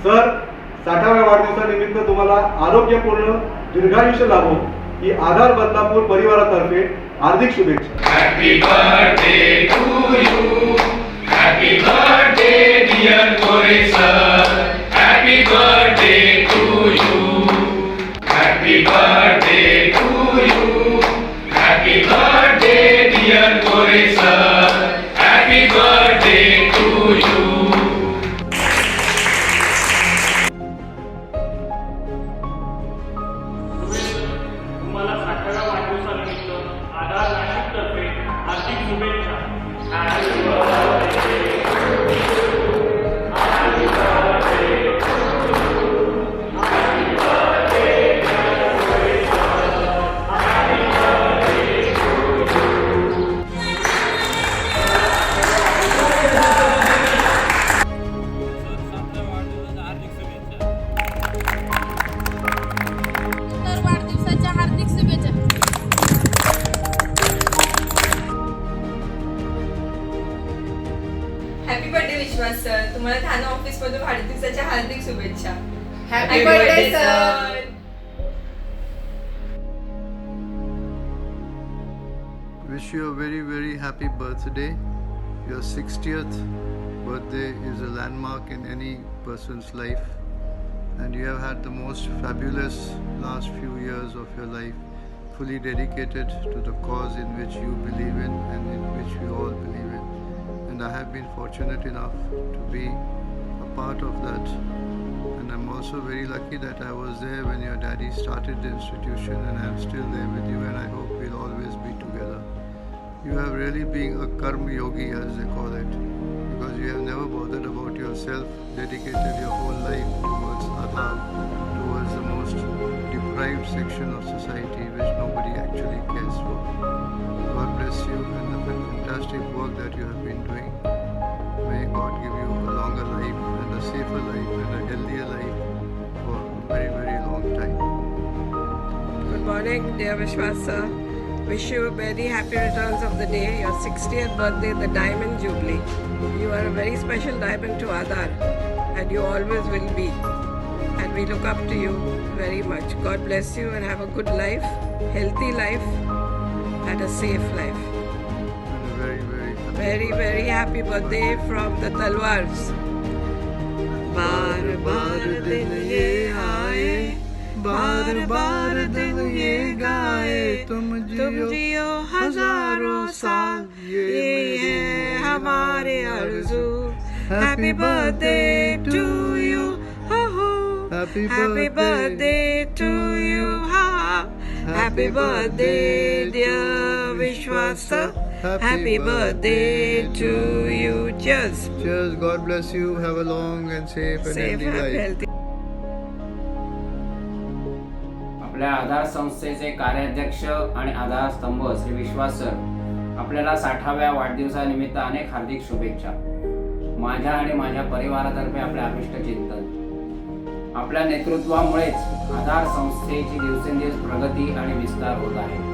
Sir, 60व्या वाढदिवसानिमित्त तुम्हाला आरोग्यपूर्ण दीर्घायुष्य लाभो ही आधार बदलापूर परिवारातर्फे हार्दिक शुभेच्छा. Happy birthday to you. Happy birthday dear Kore sir. Happy birthday to you. Happy birthday to you. Happy birthday dear Kore sir. Happy birthday to you. तुम्हाला 60व्या वाढदिवसानिमित्त आधार नाशिकतर्फे हार्दिक शुभेच्छा. तर वाढदिवसाच्या हार्दिक शुभेच्छा. Happy birthday Vishwas sir. तुम्हाला ठाणे ऑफिस मधून वाढदिवसाच्या हार्दिक शुभेच्छा. Happy birthday, sir. Wish you a very, very happy birthday. Your 60th birthday is a landmark in any person's life, and you have had the most fabulous last few years of your life, fully dedicated to the cause in which you believe in and in which we all believe in. And I have been fortunate enough to be a part of that. And I'm also very lucky that I was there when your daddy started the institution, and I'm still there with you, and I hope we'll always be together. You have really been a karma yogi, as they call it, because you have never bothered about yourself, dedicated your whole life towards Aadhaar, towards the most deprived section of society which nobody actually cares for. God bless you and the fantastic work that you have been doing. May God give you a longer life and a safer life and a healthier life for a very, very long time. Good morning, dear Vishwas sir. Wish you a very happy returns of the day, your 60th birthday, the Diamond Jubilee. You are a very special diamond to Aadhaar, and you always will be. And we look up to you very much. God bless you and have a good life, healthy life, and a safe life. And a very, very happy Very, very happy birthday from the Talwars. बार बार दिन ये आए, बार बार दिन ये गाए, तुम जियो हजारों साल, ये है हमारे आरज़ू. Happy birthday to you, ho ho. Happy birthday to you, ha. Happy birthday, dear Vishwas sir. Happy birthday to you. Cheers. Cheers. God bless you. Have a long and safe and Safe healthy and life. healthy. आपल्या आधार संस्थेचे कार्याध्यक्ष आणि आधार स्तंभ श्री विश्वास sir आपल्याला 60व्या वाढदिवसानिमित्त अनेक हार्दिक शुभेच्छा. माझ्या आणि माझ्या परिवारातर्फे आपले अभिष्ट चिंतन. आपल्या नेतृत्वामुळेच आधार संस्थेची दिवसेंदिवस प्रगती आणि विस्तार होत आहे.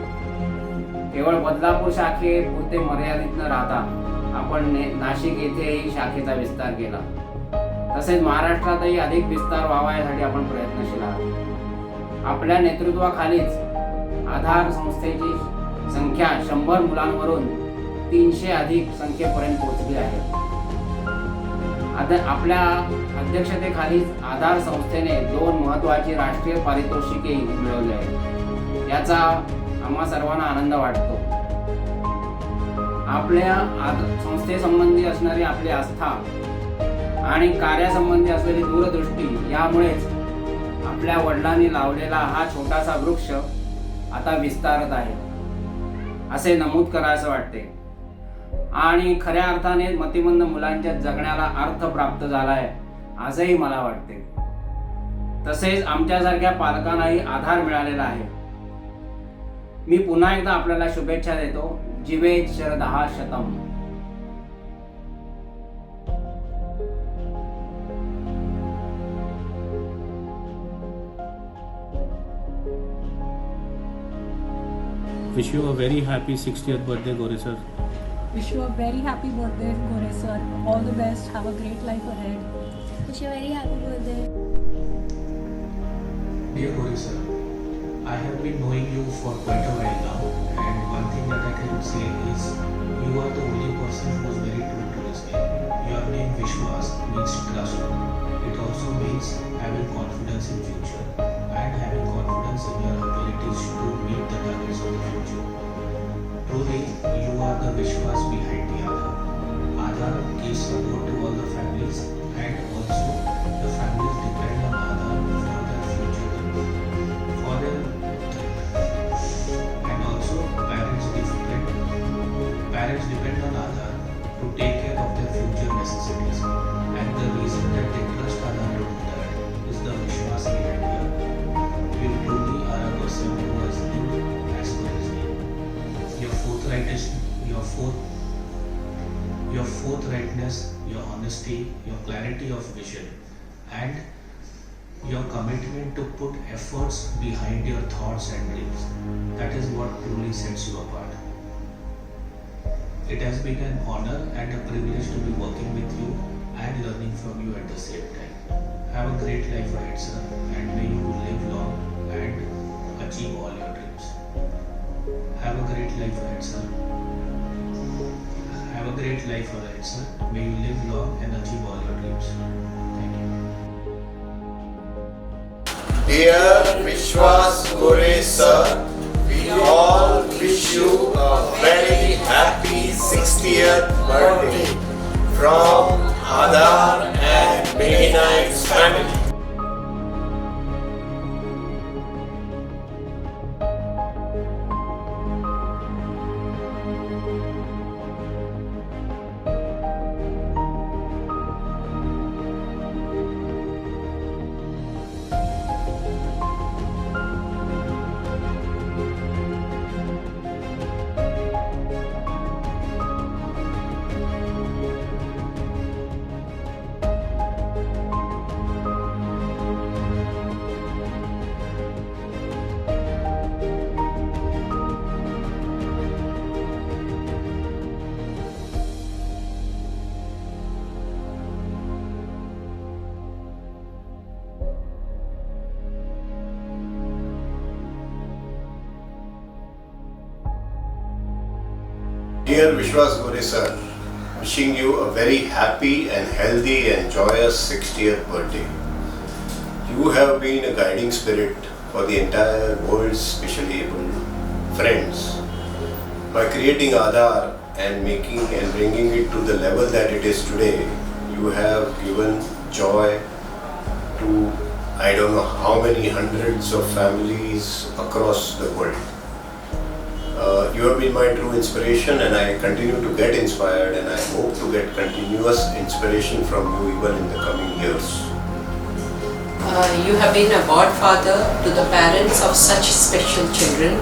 केवळ बदलापूर शाखेपुरते मर्यादित न राहता आपण नाशिक येथेही शाखेचा विस्तार केला. तसेच महाराष्ट्रातही अधिक विस्तार व्हावा यासाठी आपण प्रयत्नशील आहोत. आपल्या नेतृत्वाखालीच आधार संस्थेची संख्या 100 मुलांवरून 300 अधिक संख्येपर्यंत पोहोचली आहे. आपल्या अध्यक्षतेखालीच आधार संस्थेने 2 महत्त्वाची राष्ट्रीय पारितोषिके मिळवली आहेत. याचा आम्हा सर्वांना आनंद वाटतो. आपल्या संस्थेसंबंधी असणारी आपली आस्था आणि कार्यासंबंधी असलेली दूरदृष्टी यामुळेच आपल्या वडिलांनी लावलेला हा छोटासा वृक्ष आता विस्तारत आहे असे नमूद करायचं वाटते. आणि खऱ्या अर्थाने मतिमंद मुलांच्या जगण्याला अर्थ प्राप्त झालाय असंही मला वाटते. तसेच आमच्यासारख्या पालकांनाही आधार मिळालेला आहे. मी पुन्हा एकदा आपल्याला शुभेच्छा देतो. जीवेत शरदः शतम. Wish you a very happy 60th birthday, Gore sir. Wish you a very happy birthday, Gore sir. All the best. Have a great life ahead. Wish you a very happy birthday. Dear Gauri sir, I have been knowing you for quite a while now, and one thing that I can say is you are the only person who is very true to his name. Your name Vishwas means trust. It also means having confidence in future and having confidence in your abilities to meet the targets of the future. Truly, you are the Vishwas behind the Aadhar. Aadhar gives support to all the families, and also the families depend on Aadhar for their future. And also parents depend on Aadhar to take care of their future necessities. And the reason that they trust Aadhar to do that is the Vishwas behind it. You truly are a person who has lived as per his name. Your forthrightness, your honesty, your clarity of vision, and your commitment to put efforts behind your thoughts and dreams. That is what truly sets you apart. It has been an honor and a privilege to be working with you and learning from you at the same time. Have a great life ahead, sir, and may you live long and achieve all your dreams. Have a great life ahead, sir. Have a great life ahead, sir. May you live long and achieve all your dreams. Thank you. Dear Vishwas Gore sir, we all wish you a very happy 60th birthday from Aadhar and Midnight's family. Dear Vishwas Gore sir, wishing you a very happy and healthy and joyous 60th birthday. You have been a guiding spirit for the entire world's specially abled friends. By creating Aadhar and making and bringing it to the level that it is today, you have given joy to I don't know how many hundreds of families across the world. You have been my true inspiration, and I continue to get inspired, and I hope to get continuous inspiration from you even in the coming years. You have been a godfather to the parents of such special children.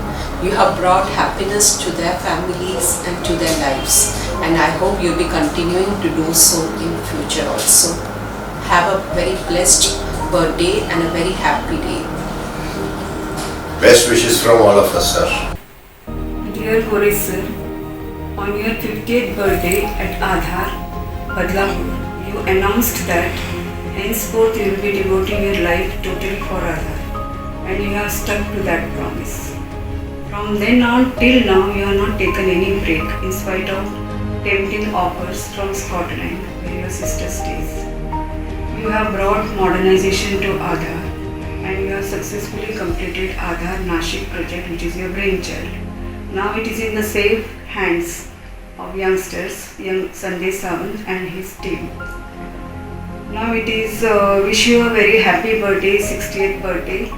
You have brought happiness to their families and to their lives, and I hope you'll be continuing to do so in future also. Have a very blessed birthday and a very happy day. Best wishes from all of us, sir. Dear Gore sir, on your 50th birthday at Aadhar, Badlapur, you announced that henceforth you will be devoting your life totally for Aadhar, and you have stuck to that promise. From then on till now, you have not taken any break in spite of tempting offers from Scotland, where your sister stays. You have brought modernization to Aadhar, and you have successfully completed Aadhar Nashik project, which is your brainchild. Now it is in the safe hands of youngsters, young Sanjay Sawant and his team. Now it is wish you a very happy birthday, 60th birthday,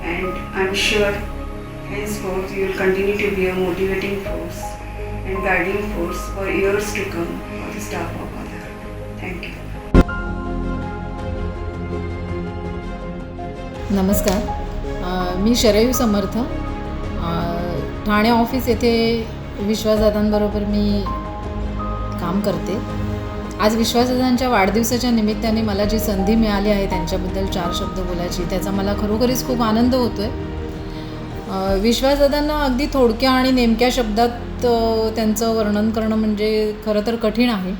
and I'm sure henceforth you will continue to be a motivating force and guiding force for years to come for the staff of Aadhar. Thank you. नमस्कार, मी शरयू समर्थ, Thane office येथे विश्वासदादांबरोबर मी काम करते. आज विश्वासदादांच्या वाढदिवसाच्या निमित्ताने मला जी संधी मिळाली आहे त्यांच्याबद्दल 4 शब्द बोलायची, त्याचा मला खरोखरीच खूप आनंद होतो आहे. विश्वासदादांना अगदी थोडक्या आणि नेमक्या शब्दात त्यांचं वर्णन करणं म्हणजे खरं तर कठीण आहे.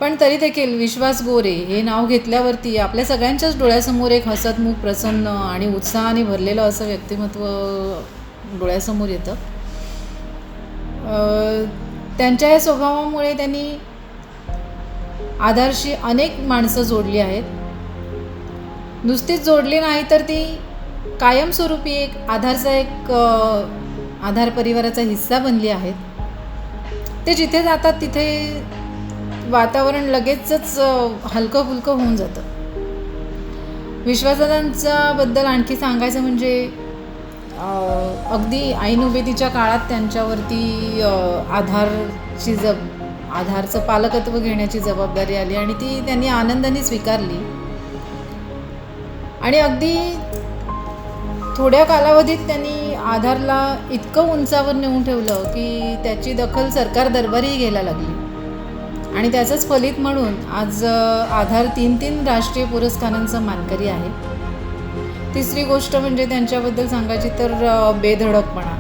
पण तरी देखील विश्वास गोरे हे नाव घेतल्यावरती आपल्या सगळ्यांच्याच डोळ्यासमोर एक हसतमुख, प्रसन्न आणि उत्साहाने भरलेलं असं व्यक्तिमत्व डोळ्यासमोर येतं. त्यांच्या या स्वभावामुळे त्यांनी आधारशी अनेक माणसं जोडली आहेत. नुसतीच जोडली नाही तर ती कायमस्वरूपी एक आधार परिवाराचा हिस्सा बनली आहेत. ते जिथे जातात तिथे वातावरण लगेचच हलकं फुलकं होऊन जातं. विश्वासदादांच्याबद्दल आणखी सांगायचं म्हणजे अगदी ऐनउभेतीच्या काळात त्यांच्यावरती आधारचं पालकत्व घेण्याची जबाबदारी आली आणि ती त्यांनी आनंदाने स्वीकारली. आणि अगदी थोड्या कालावधीत त्यांनी आधारला इतकं उंचावर नेऊन ठेवलं की त्याची दखल सरकार दरबारीही घ्यायला लागली. आणि त्याचंच फलित म्हणून आज आधार 3 राष्ट्रीय पुरस्कारांचा मानकरी आहे. तिसरी गोष्ट म्हणजे त्यांच्याबद्दल सांगायची तर बेधडकपणा.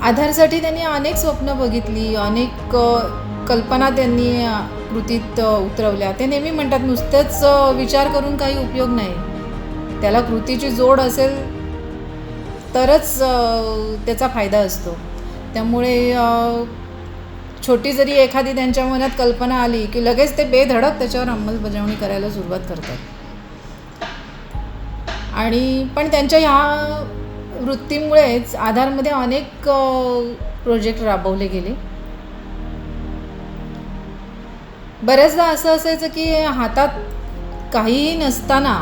आधारसाठी त्यांनी अनेक स्वप्न बघितली, अनेक कल्पना त्यांनी कृतीत उतरवल्या. ते नेहमी म्हणतात नुसतेच विचार करून काही उपयोग नाही, त्याला कृतीची जोड असेल तरच त्याचा फायदा असतो. त्यामुळे छोटी जरी एखादी त्यांच्या मनात कल्पना आली की लगेच ते बेधडक त्याच्यावर अंमलबजावणी करायला सुरुवात करतात. आणि पण त्यांच्या ह्या वृत्तीमुळेच आधारमध्ये अनेक प्रोजेक्ट राबवले गेले. बऱ्याचदा असं असायचं की हातात काहीही नसताना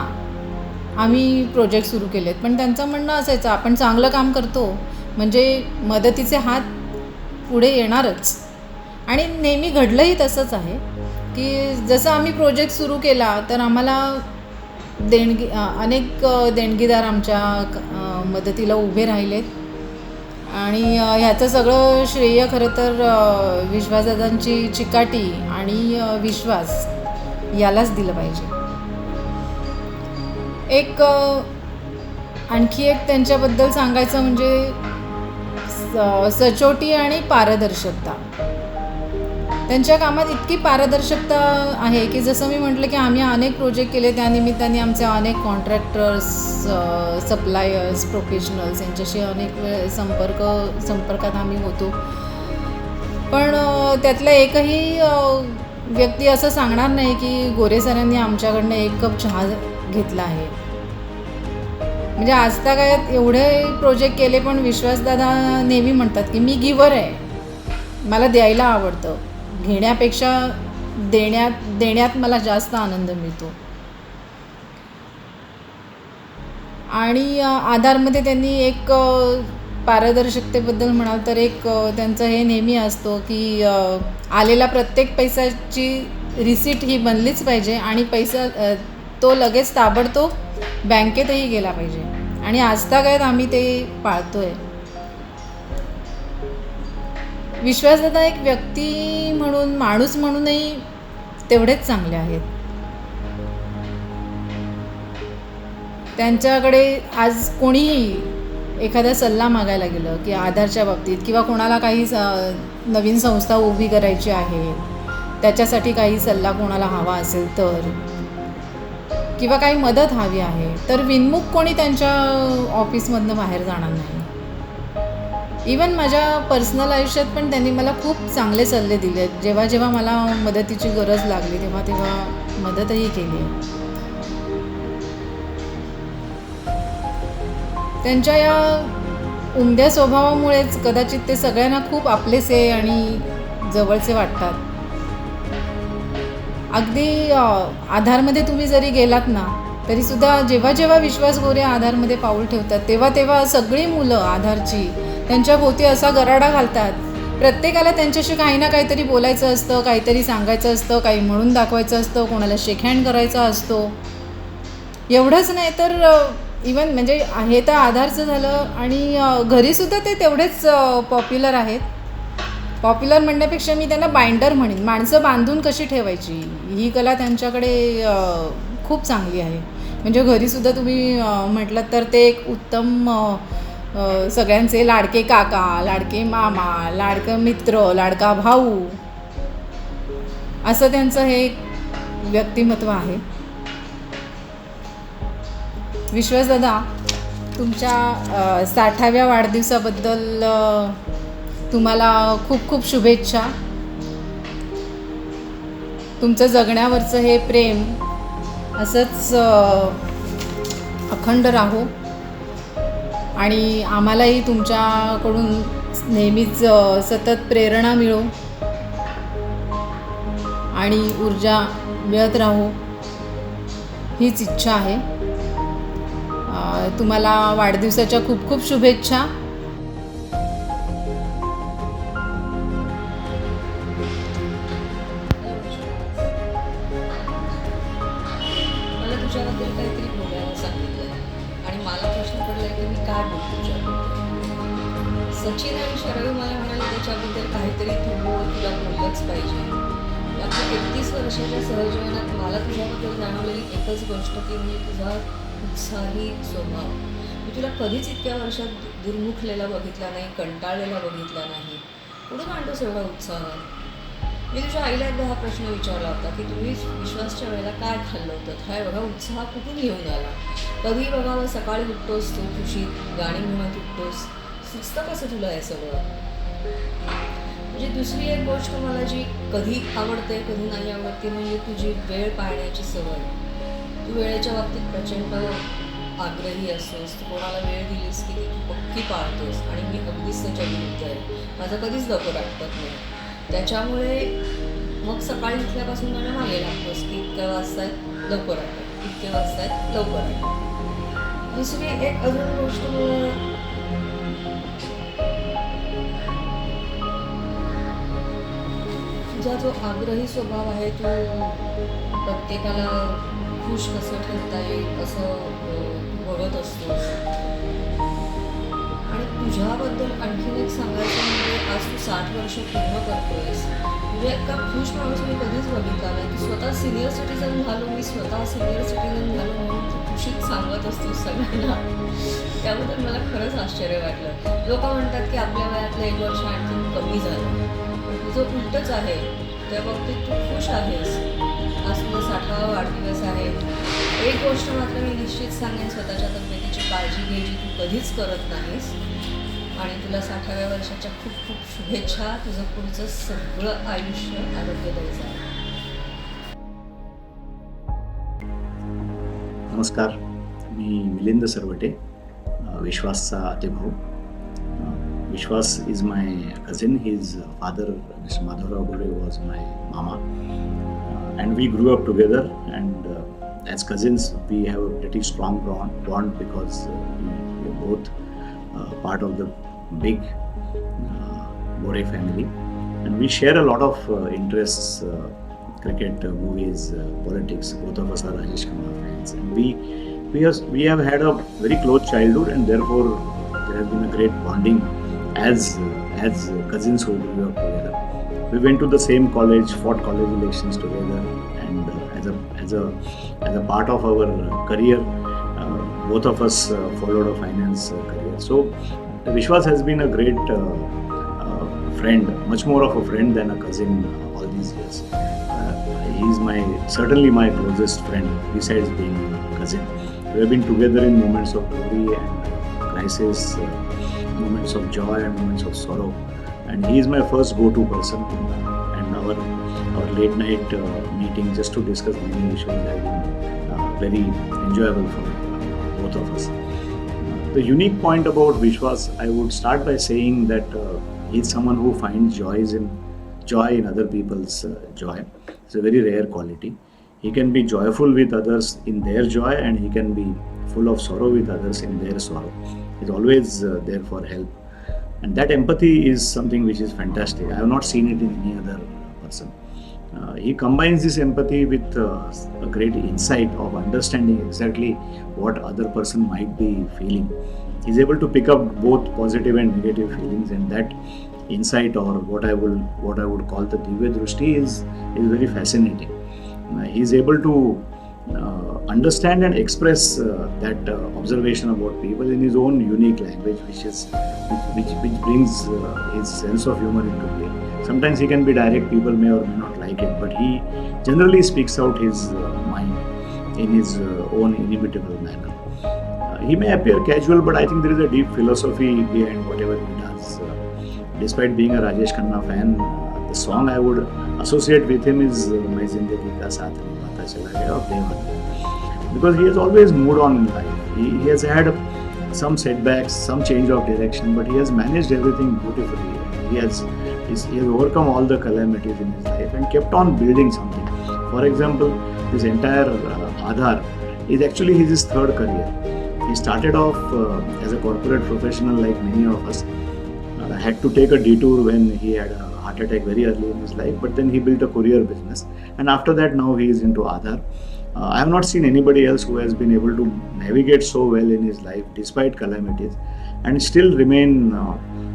आम्ही प्रोजेक्ट सुरू केलेत, पण त्यांचं म्हणणं असायचं आपण चांगलं काम करतो म्हणजे मदतीचे हात पुढे येणारच. आणि नेहमी घडलंही तसंच आहे की जसं आम्ही प्रोजेक्ट सुरू केला तर आम्हाला अनेक देणगीदार आमच्या मदतीला उभे राहिलेत. आणि ह्याचं सगळं श्रेय खरं तर विश्वासदादांची चिकाटी आणि विश्वास यालाच दिलं पाहिजे. आणखी एक त्यांच्याबद्दल सांगायचं म्हणजे सचोटी आणि पारदर्शकता. त्यांच्या कामात इतकी पारदर्शकता आहे की जसं मी म्हटलं की आम्ही अनेक प्रोजेक्ट केले, त्यानिमित्ताने आमचे अनेक कॉन्ट्रॅक्टर्स, सप्लायर्स, प्रोफेशनल्स यांच्याशी अनेक वेळ संपर्कात आम्ही होतो. पण त्यातला एकही व्यक्ती असं सांगणार नाही की गोरे सरांनी आमच्याकडनं 1 कप चहा घेतला आहे. म्हणजे आजतागायत एवढे प्रोजेक्ट केले पण विश्वासदादा नेहमी म्हणतात की मी गिव्हर आहे, मला द्यायला आवडतं, घेण्यापेक्षा देण्यात मला जास्त आनंद मिळतो. आणि आधारमध्ये त्यांनी एक पारदर्शकतेबद्दल म्हणाल तर एक त्यांचं हे नेहमी असतो की आलेला प्रत्येक पैशाची रिसीट ही बनलीच पाहिजे आणि पैसा तो लगेच ताबडतोब बँकेतही गेला पाहिजे. आणि आजतागायत आम्ही ते पाळतोय. विश्वासदादा एक व्यक्ती म्हणून, माणूस म्हणूनही तेवढेच चांगले आहेत. त्यांच्याकडे आज कोणीही एखादा सल्ला मागायला गेलं की आधारच्या बाबतीत किंवा कोणाला काही नवीन संस्था उभी करायची आहे, त्याच्यासाठी काही सल्ला कोणाला हवा असेल तर, किंवा काही मदत हवी आहे तर विनमुख कोणी त्यांच्या ऑफिसमधनं बाहेर जाणार नाही. इवन माझ्या पर्सनल आयुष्यात पण त्यांनी मला खूप चांगले सल्ले दिले. जेव्हा जेव्हा मला मदतीची गरज लागली तेव्हा तेव्हा मदतही केली. त्यांच्या या उमद्या स्वभावामुळेच कदाचित ते सगळ्यांना खूप आपलेसे आणि जवळचे वाटतात. अगदी आधारमध्ये तुम्ही जरी गेलात ना तरीसुद्धा जेव्हा जेव्हा विश्वास गोरे आधारमध्ये पाऊल ठेवतात तेव्हा तेव्हा सगळी मुलं आधारची त्यांच्या भोवती असा गराडा घालतात. प्रत्येकाला त्यांच्याशी काही ना काहीतरी बोलायचं असतं, काहीतरी सांगायचं असतं, काही म्हणून दाखवायचं असतं, कोणाला शेक हँड करायचा असतो. एवढंच नाही तर इवन म्हणजे हे तर आधारचं झालं आणि घरीसुद्धा ते तेवढेच पॉप्युलर आहेत. पॉप्युलर म्हणण्यापेक्षा मी त्यांना बाइंडर म्हणेन. माणसं बांधून कशी ठेवायची ही कला त्यांच्याकडे खूप चांगली आहे. म्हणजे घरीसुद्धा तुम्ही म्हटलं तर ते एक उत्तम सगळ्यांचे लाडके काका, लाडके मामा, लाडकं मित्र, लाडका भाऊ असं त्यांचं हे एक व्यक्तिमत्व आहे. विश्वासदादा, तुमच्या 60व्या वाढदिवसाबद्दल तुम्हाला खूप खूप शुभेच्छा. तुमचं जगण्यावरचं हे प्रेम असंच अखंड राहो आणि आम्हालाही तुमच्याकडून नेहमीच सतत प्रेरणा मिळो आणि ऊर्जा मिळत राहो, हीच इच्छा आहे. तुम्हाला वाढदिवसाच्या खूप खूप शुभेच्छा. मला तुझ्याबद्दल काहीतरी बोलायला सांगितलं आणि मला प्रश्न पडला की मी काय बोलतो तुझ्याबद्दल. सचिन आणि शरवी मला म्हणाले त्याच्याबद्दल काहीतरी तुला बोललंच पाहिजे. आपल्या 31 वर्षाच्या सहजीवनात मला तुझ्याबद्दल जाणवलेली एकच गोष्ट की म्हणजे तुझा उत्साही स्वभाव. मी तुला कधीच इतक्या वर्षात दुर्मुखलेला बघितला नाही, कंटाळलेला बघितला नाही. कुठून आणतोस एवढा उत्साह? मी तुझ्या आईला एकदा हा प्रश्न विचारला होता की तुम्ही विश्वासच्या वेळेला काय खाल्लं होतं, हा एवढा उत्साह कुठून येऊन आला? कधी बघावं सकाळी उठतोस तू खुशीत, गाणी म्हणत उठतोस, सुचतं कसं तुला हे सगळं? म्हणजे दुसरी एक गोष्ट मला जी कधी आवडते कधी नाही आवडते म्हणजे तुझी वेळ पाळण्याची सवय. तू वेळेच्या बाबतीत प्रचंड आग्रही असतोस. तू कोणाला वेळ दिलीस की ती तू पक्की पाळतोस आणि मी अगदीच त्याच्या विरुद्ध आहे. माझं कधीच लवकर आटपत नाही. त्याच्यामुळे मग सकाळी उठल्यापासून मला मागे लागतोस की इतक्या वाजता आहेत लवकर आटप, इतक्या वाजता आहेत लवकर आटप. दुसरी एक अजून गोष्ट तुझा जो आग्रही स्वभाव आहे, तू प्रत्येकाला खुश कसं ठेवता येईल असं बघत असतोस. आणि तुझ्याबद्दल आणखीन एक सांगायचं म्हणजे आज तू 60 वर्ष पूर्ण करतोयस. म्हणजे इतका खुश माणूस मी कधीच बघितला नाही. तू स्वतः सिनियर सिटीजन झालो, मी स्वतः सिनियर सिटीजन झालो म्हणून तू खुशीत सांगत असतोस सगळ्यांना. त्याबद्दल मला खरंच आश्चर्य वाटलं. लोक म्हणतात की आपल्या वयातलं 1 वर्ष आणखीन कमी झालं, पण तुझं उलटच आहे. त्या बाबतीत तू खुश आहेस. आज तुझा 60वा वाढदिवस आहे. एक गोष्ट मात्र मी निश्चित सांगेन, स्वतःच्या तब्येतीची काळजी घ्यायची तू कधीच करत नाहीस. आणि तुला 60व्या वर्षाच्या खूप खूप शुभेच्छा. तुझं पुढचं सगळं आयुष्य आरोग्यदायी जाईल. नमस्कार, मी Milind Sarwate, विश्वासचा आतेभाऊ. Vishwas is my cousin. His father, Mr. Madhavrao Gore, was my mama. And we grew up together. And as cousins, we have a pretty strong bond because we are both part of the big Gore family. And we share a lot of interests, cricket, movies, politics. Both of us are Rajesh Khanna fans. And we have had a very close childhood, and therefore there has been a great bonding as cousins who grew up together. We went to the same college, fought college elections together, and as a part of our career, both of us followed a finance career. So Vishwas has been a great friend, much more of a friend than a cousin all these years. He is certainly my closest friend besides being a cousin. We have been together in moments of glory and crisis, moments of joy and moments of sorrow, and he is my first go-to person. And our late night meeting just to discuss many issues have been very enjoyable for both of us. The unique point about Vishwas, I would start by saying that he is someone who finds joy in other people's joy. It's a very rare quality. He can be joyful with others in their joy, and he can be full of sorrow with others in their sorrow. He's always there for help, and that empathy is something which is fantastic. I have not seen it in any other person. He combines this empathy with a great insight of understanding exactly what other person might be feeling. He's able to pick up both positive and negative feelings, and that insight, or what I would call the Divya Drushti, is very fascinating. He's able to understand and express that observation about people in his own unique language, which brings his sense of humor into play. Sometimes he can be direct, people may or may not like it, but he generally speaks out his mind in his own inimitable manner. He may appear casual, but I think there is a deep philosophy behind whatever he does. Despite being a Rajesh Khanna fan, the song I would associate with him is "Main Zindagi Ka Saath Nibhata Chala Gaya" of Devan. Because he has always moved on in life. He has had some setbacks, some change of direction, but he has managed everything beautifully. He has overcome all the calamities in his life and kept on building something. For example, this entire Aadhaar is actually his third career. He started off as a corporate professional like many of us. Had to take a detour when he had a heart attack very early in his life, but then he built a courier business, and after that now he is into Aadhaar. I have not seen anybody else who has been able to navigate so well in his life despite calamities and still remain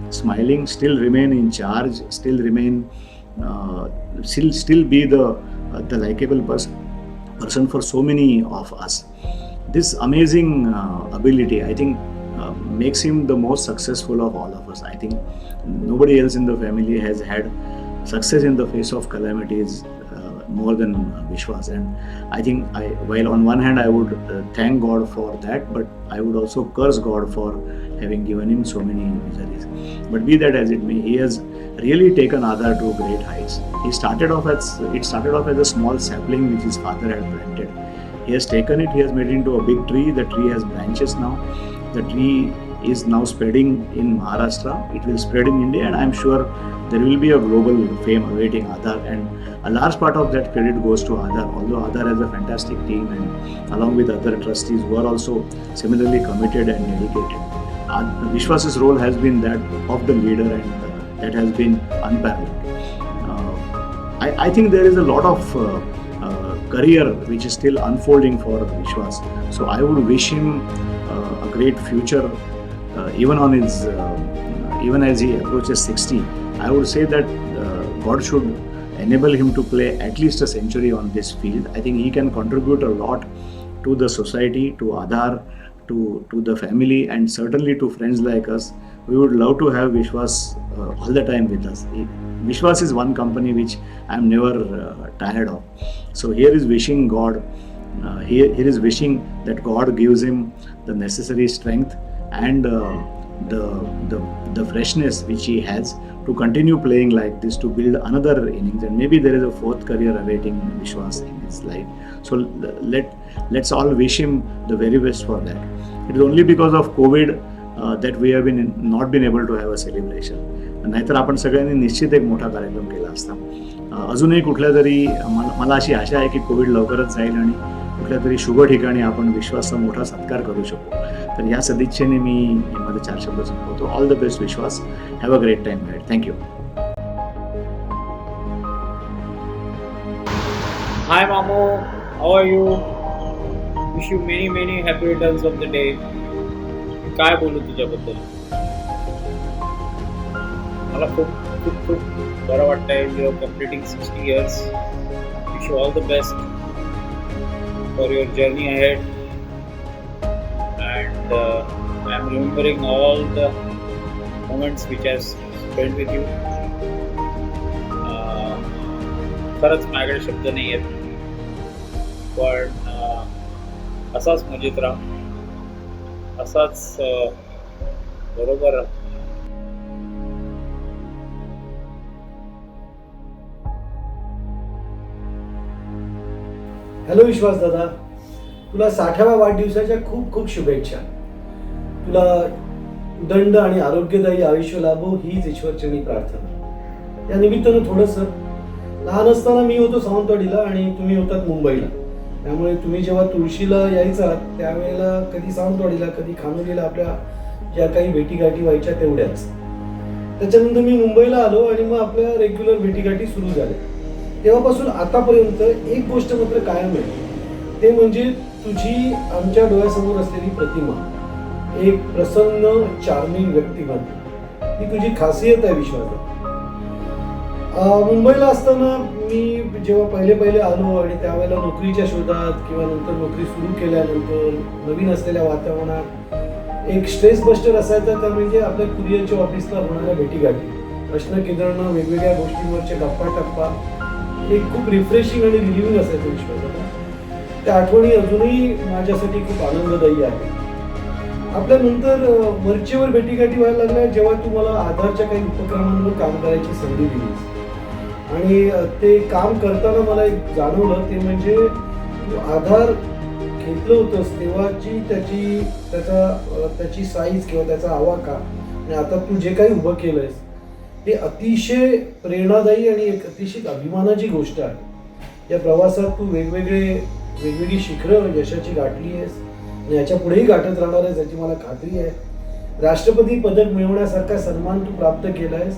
smiling, still remain in charge, still remain still be the likable person for so many of us. This amazing ability, I think, makes him the most successful of all of us. I think nobody else in the family has had success in the face of calamities more than Vishwas, and I think while on one hand I would thank God for that, but I would also curse God for having given him so many miseries. But be that as it may, he has really taken Aadhaar to great heights. It started off as a small sapling which his father had planted. He has taken it, he has made it into a big tree. The tree has branches now. The tree is now spreading in Maharashtra. It will spread in India, and I am sure there will be a global fame awaiting Aadhaar, and a large part of that credit goes to Aadhaar, although Aadhaar has a fantastic team and along with other trustees who are also similarly committed and dedicated. Vishwas's role has been that of the leader, and that has been unparalleled. I think there is a lot of career which is still unfolding for Vishwas, so I would wish him a great future even as he approaches 60. I would say that God should enable him to play at least a century on this field. I think he can contribute a lot to the society, to Aadhaar, to the family, and certainly to friends like us. We would love to have Vishwas all the time with us. Vishwas is one company which I am never tired of. So here is wishing God, here is wishing that God gives him the necessary strength and the freshness which he has to continue playing like this, to build another innings, and maybe there is a fourth career awaiting Vishwas in his life. So let's all wish him the very best for that. It is only because of COVID that we have not been able to have a celebration. नाहीतर आपण सगळ्यांनी निश्चित एक मोठा कार्यक्रम केला असता. अजूनही कुठल्या तरी मला अशी आशा आहे की कोविड लवकरच जाईल आणि कुठल्या तरी शुभ ठिकाणी आपण विश्वासचा मोठा सत्कार करू शकू. तर या सदिच्छेने मी माझे 4 शब्द संपवतो. All the best Vishwas. Have a great time ahead. Thank you. Hi Mamo, how are you? Wish you many happy returns of the day. काय बोलू तुझ्याबद्दल? मला खूप बरं वाटतंय. You are completing 60 years. Wish you all the best for your journey ahead. And I'm remembering all the moments which I spent with you. खरंच माझ्याकडे शब्द नाही आहेत, पण असाच मजेत राहा, असाच बरोबर राहा. हॅलो विश्वास दादा, तुला 60व्या वाढदिवसाच्या खूप शुभेच्छा. तुला दंड आणि आरोग्यदायी आयुष्य लाभो हीच ईश्वरचरणी प्रार्थना. या निमित्तानं थोडंसं, लहान असताना मी होतो सावंतवाडीला आणि तुम्ही होतात मुंबईला, त्यामुळे तुम्ही जेव्हा तुळशीला यायचात त्यावेळेला कधी सावंतवाडीला कधी खानोलीला आपल्या ज्या काही भेटीगाठी व्हायच्या तेवढ्याच. त्याच्यानंतर मी मुंबईला आलो आणि मग आपल्या रेग्युलर भेटीगाठी सुरू झाल्या. तेव्हापासून आतापर्यंत एक गोष्ट मात्र कायम आहे, ते म्हणजे तुझी आमच्या डोळ्यासमोर असलेली प्रतिमा, एक प्रसन्न चार्मिंग व्यक्तिमत्व. ही तुझी खासियत आहे विश्वास. मुंबईला असताना मी जेव्हा पहिले आलो आणि त्यावेळेला नोकरीच्या शोधात किंवा नंतर नोकरी सुरू केल्यानंतर नवीन असलेल्या वातावरणात एक स्ट्रेस बस्टर असायचा, तर म्हणजे आपल्या कुरिअरच्या ऑफिसला होणाऱ्या भेटीगाठी, प्रश्न केंद्रांना वेगवेगळ्या गोष्टींवरचे गप्पा टप्पा, एक खूप रिफ्रेशिंग आणि रिलिव्हिंग असायचं विश्वासाला. त्या आठवणी अजूनही माझ्यासाठी खूप आनंददायी आहे. आपल्यानंतर वरचेवर भेटीगाठी व्हायला लागल्या जेव्हा तुम्हाला आधारच्या काही उपक्रमांवर काम करायची संधी दिली आणि ते काम करताना मला एक जाणवलं, ते म्हणजे तू आधार घेतलं होतंस तेव्हाची त्याची साईज किंवा त्याचा आवाका आणि आता तू जे काही उभं केलंयस हे अतिशय प्रेरणादायी आणि एक अतिशय अभिमानाची गोष्ट आहे. या प्रवासात तू वेगवेगळी शिखरं यशाची गाठली आहेस आणि याच्या पुढेही गाठत राहणार आहेस याची मला खात्री आहे. राष्ट्रपती पदक मिळवण्यासारखा सन्मान तू प्राप्त केला आहेस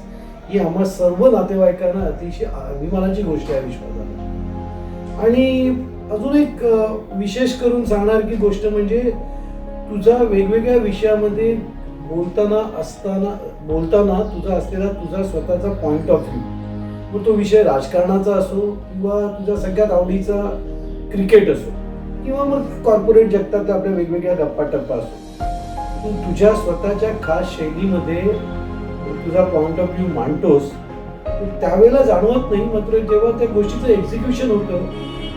ही आम्हा सर्व नातेवाईकांना अतिशय अभिमानाची गोष्ट आहे विश्वासाला. आणि अजून एक विशेष करून सांगणार की गोष्ट म्हणजे तुझा वेगवेगळ्या विषयामध्ये बोलताना तुझा स्वतःचा पॉइंट ऑफ व्ह्यू, मग तो विषय राजकारणाचा असो किंवा तुझ्या सगळ्यात आवडीचा क्रिकेट असो किंवा मग कॉर्पोरेट जगतातल्या आपल्या वेगवेगळ्या गप्पा टप्पा असो, तू तुझ्या स्वतःच्या खास शैलीमध्ये तुझा पॉइंट ऑफ व्ह्यू मांडतोस. त्यावेळेला जाणवत नाही, मात्र जेव्हा त्या गोष्टीचं एक्झिक्युशन होतं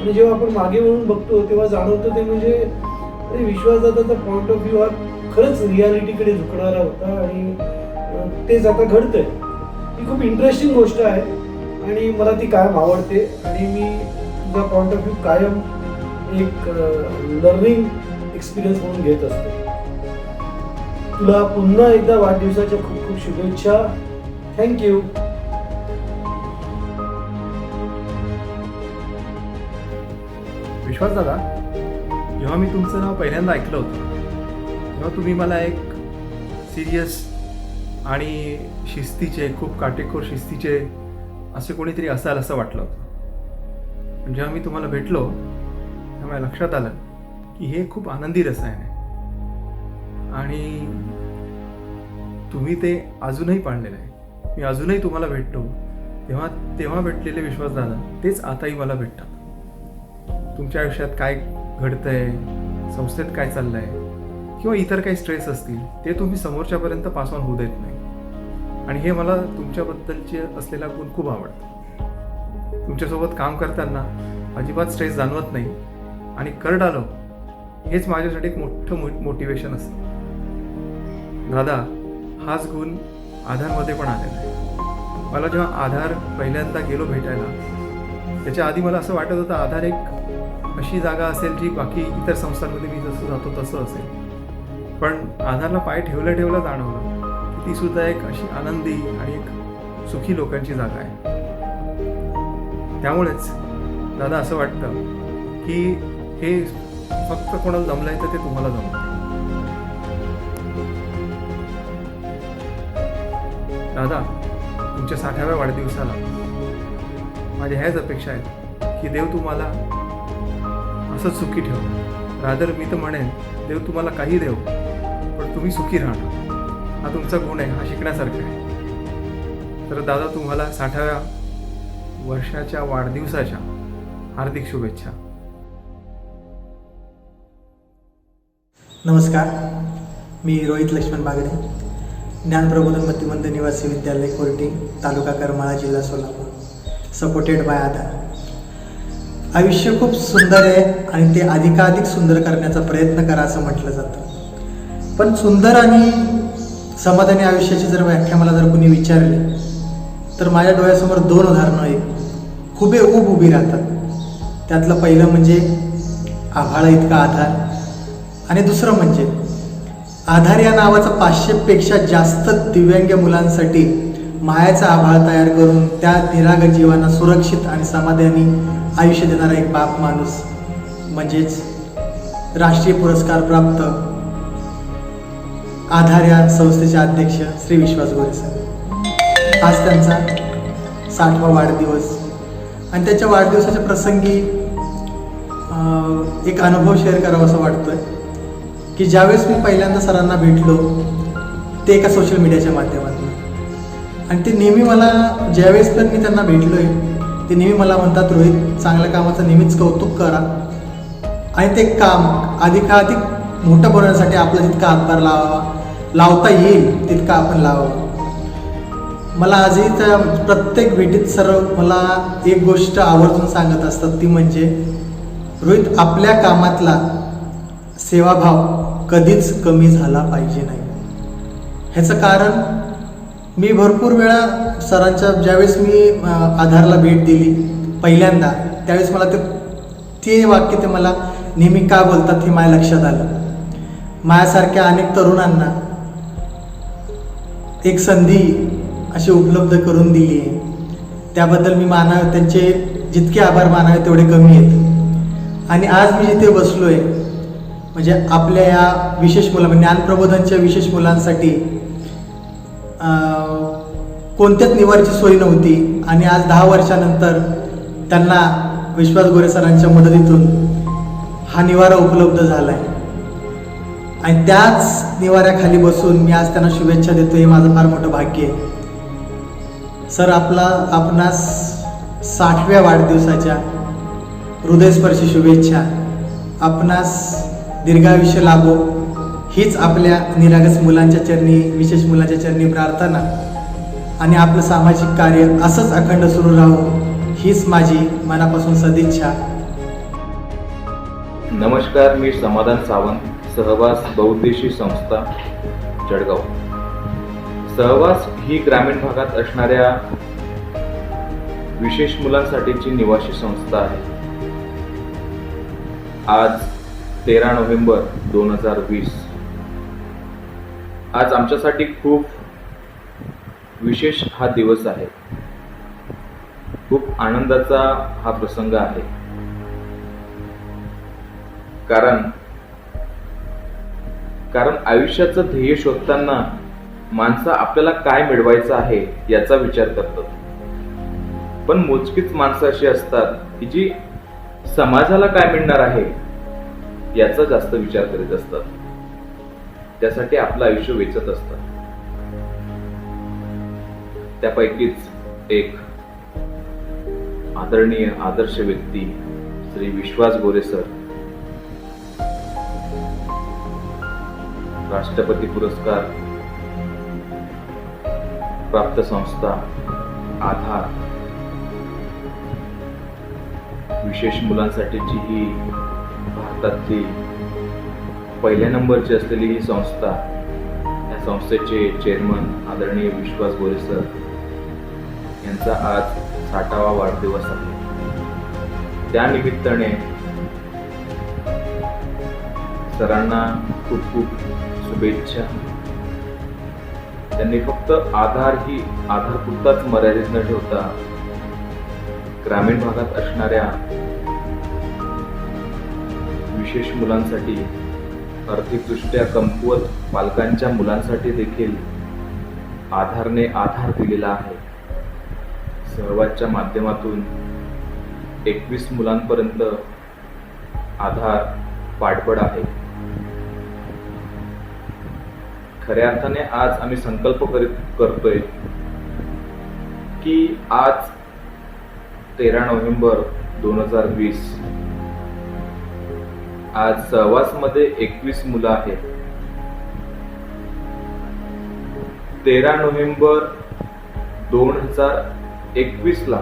आणि जेव्हा आपण मागे वळून बघतो तेव्हा जाणवतं ते म्हणजे अरे विश्वासदादाचा पॉइंट ऑफ व्ह्यू हा खरंच रियालिटीकडे झुकणारा होता आणि तेच आता घडतंय. ही खूप इंटरेस्टिंग गोष्ट आहे आणि मला ती कायम आवडते आणि मी तुझा पॉइंट ऑफ व्ह्यू कायम एक लर्निंग एक्सपिरियन्स म्हणून घेत असतो. तुला पुन्हा एकदा वाढदिवसाच्या खूप खूप शुभेच्छा. थँक्यू. विश्वास दादा, जेव्हा मी तुमचं नाव पहिल्यांदा ऐकलं होतं तेव्हा तुम्ही मला एक सिरियस आणि शिस्तीचे, खूप काटेकोर शिस्तीचे असे कोणीतरी असाल असं वाटलं होतं. पण जेव्हा मी तुम्हाला भेटलो तेव्हा लक्षात आलं की हे खूप आनंदी रसायन आहे आणि तुम्ही ते अजूनही पाळलेलं आहे. मी अजूनही तुम्हाला भेटतो तेव्हा भेटलेले विश्वासदादा तेच आताही मला भेटतात. तुमच्या आयुष्यात काय घडतंय, संस्थेत काय चाललंय किंवा इतर काही स्ट्रेस असतील ते तुम्ही समोरच्यापर्यंत पास ऑन होऊ देत नाही आणि हे मला तुमच्याबद्दलचे असलेला गुण खूप आवडतं. तुमच्यासोबत काम करताना अजिबात स्ट्रेस जाणवत नाही आणि करड आलो हेच माझ्यासाठी एक मोठं मोटिवेशन असतं. दादा, हाच गुण आधारमध्ये पण आलेला आहे. मला जेव्हा आधार पहिल्यांदा गेलो भेटायला त्याच्या आधी मला असं वाटत होतं आधार एक अशी जागा असेल जी बाकी इतर संस्थांमध्ये मी जसं जातो तसं असेल, पण आधारला पाय ठेवलं जाणवलं की ती सुद्धा एक अशी आनंदी आणि एक सुखी लोकांची जागा आहे. त्यामुळेच दादा असं वाटतं की हे फक्त कोणाला जमलंय तर ते तुम्हाला जमलं. दादा, तुमच्या 60व्या वाढदिवसाला माझ्या ह्याच अपेक्षा आहेत की देव तुम्हाला असंच सुखी ठेव. रादर मी तर म्हणेन देव तुम्हाला काही देव पण तुम्ही सुखी राहणार. हा तुमचा गुण आहे, हा शिकण्यासारखा आहे. तर दादा, तुम्हाला 60व्या वर्षाच्या वाढदिवसाच्या हार्दिक शुभेच्छा. नमस्कार, मी रोहित लक्ष्मण बागडे, ज्ञानप्रबोधन मतिमंद निवासी विद्यालय कोर्टी, तालुका करमाळा, जिल्हा सोलापूर, सपोर्टेड बाय आधार. आयुष्य खूप सुंदर आहे आणि ते अधिकाधिक सुंदर करण्याचा प्रयत्न करा असं म्हटलं जातं. पण सुंदर आणि समाधानी आयुष्याची जर व्याख्या मला जर कुणी विचारली तर माझ्या डोळ्यासमोर 2 उदाहरणं हुबेहूब उभी राहतात. त्यातलं पहिलं म्हणजे आभाळा इतका आधार आणि दुसरं म्हणजे आधार या नावाचा 500पेक्षा जास्त दिव्यांग मुलांसाठी मायाचा आभाळ तयार करून त्या निरागस जीवांना सुरक्षित आणि समाधानी आयुष्य देणारा एक बाप माणूस म्हणजेच राष्ट्रीय पुरस्कार प्राप्त आधार या संस्थेचे अध्यक्ष श्री विश्वास गोरे सर. आज त्यांचा 60वा वाढदिवस आणि त्याच्या वाढदिवसाच्या प्रसंगी एक अनुभव शेअर करावा असं वाटतोय की ज्यावेळेस मी पहिल्यांदा सरांना भेटलो ते एका सोशल मीडियाच्या माध्यमातून आणि ते नेहमी मला ज्यावेळेस पण मी त्यांना भेटलो आहे ते नेहमी मला म्हणतात, रोहित चांगल्या कामाचं नेहमीच कौतुक करा आणि ते काम अधिकाधिक मोठं बनवण्यासाठी आपला जितका हातभार लावता येईल तितका आपण लावावं. मला आजही त्या प्रत्येक भेटीत सर्व मला एक गोष्ट आवर्जून सांगत असतात, ती म्हणजे रोहित आपल्या कामातला सेवाभाव कधीच कमी झाला पाहिजे नाही. ह्याचं कारण मी भरपूर वेळा सरांच्या ज्यावेळेस मी आधारला भेट दिली पहिल्यांदा त्यावेळेस मला ते वाक्य ते मला नेहमी का बोलतात हे माझ्या लक्षात आलं. माझ्यासारख्या अनेक तरुणांना एक संधी अशी उपलब्ध करून दिली आहे, त्याबद्दल मी त्यांचे जितके आभार मानावे तेवढे कमी आहेत. आणि आज मी जिथे बसलो आहे म्हणजे आपल्या या विशेष ज्ञानप्रबोधनच्या विशेष मुलांसाठी कोणत्याच निवाराची सोय नव्हती आणि आज 10 वर्षानंतर त्यांना विश्वास गोरे सरांच्या मदतीतून हा निवारा उपलब्ध झाला आहे आणि त्याच निवाऱ्याखाली बसून मी आज त्यांना शुभेच्छा देतो. हे माझं फार मोठं भाग्य आहे. सर आपणास 60व्या वाढदिवसाच्या हृदयस्पर्शी शुभेच्छा. आपणास दीर्घायुष्य लाभो हीच आपल्या निरागस मुलांच्या चरणी विशेष मुलांच्या चरणी प्रार्थना आणि आपलं सामाजिक कार्य असंच अखंड सुरू राहो हीच माझी मनापासून सदिच्छा. नमस्कार, मी समाधान सावंत, सहवास बहुउद्देशीय संस्था जळगाव. सहवास ही ग्रामीण भागात असणाऱ्या विशेष मुलांसाठीची निवासी संस्था आहे. आज 13 नोव्हेंबर 2020 आज आमच्यासाठी खूप विशेष हा दिवस आहे. खूप आनंदाचा हा प्रसंग आहे. कारण आयुष्याचं ध्येय शोधताना माणसं आपल्याला काय मिळवायचं आहे याचा विचार करतात, पण मोजकीच माणसं अशी असतात की जी समाजाला काय मिळणार आहे याचा जास्त विचार करीत असतात. त्यासाठी आपलं आयुष्य वेचत असतात. त्यापैकीच एक आदरणीय आदर्श व्यक्ती श्री विश्वास गोरे सर, राष्ट्रपती पुरस्कार प्राप्त संस्था आधार, विशेष मुलांसाठीची ही भारतातली पहिल्या नंबरची असलेली ही संस्था, या संस्थेचे चेअरमन आदरणीय विश्वास गोरे सर यांचा आज 60वा वाढदिवस आहे. त्यानिमित्ताने सरांना खूप खूप शुभेच्छा. त्यांनी फक्त आधार पुरताच मर्यादित न ठेवता ग्रामीण भागात असणाऱ्या विशेष मुलांसाठी, आर्थिकदृष्ट्या कमकुवत पालकांच्या मुलांसाठी देखील आधारने आधार दिलेला आहे. सहवासच्या माध्यमातून 21 मुलांपर्यंत आधार पाठबळ आहे. खऱ्या अर्थाने आज आम्ही संकल्प करतोय की आज 13 नोव्हेंबर 2020 आज सहवासमध्ये 21 मुलं आहेत. 13 नोव्हेंबर 2021 ला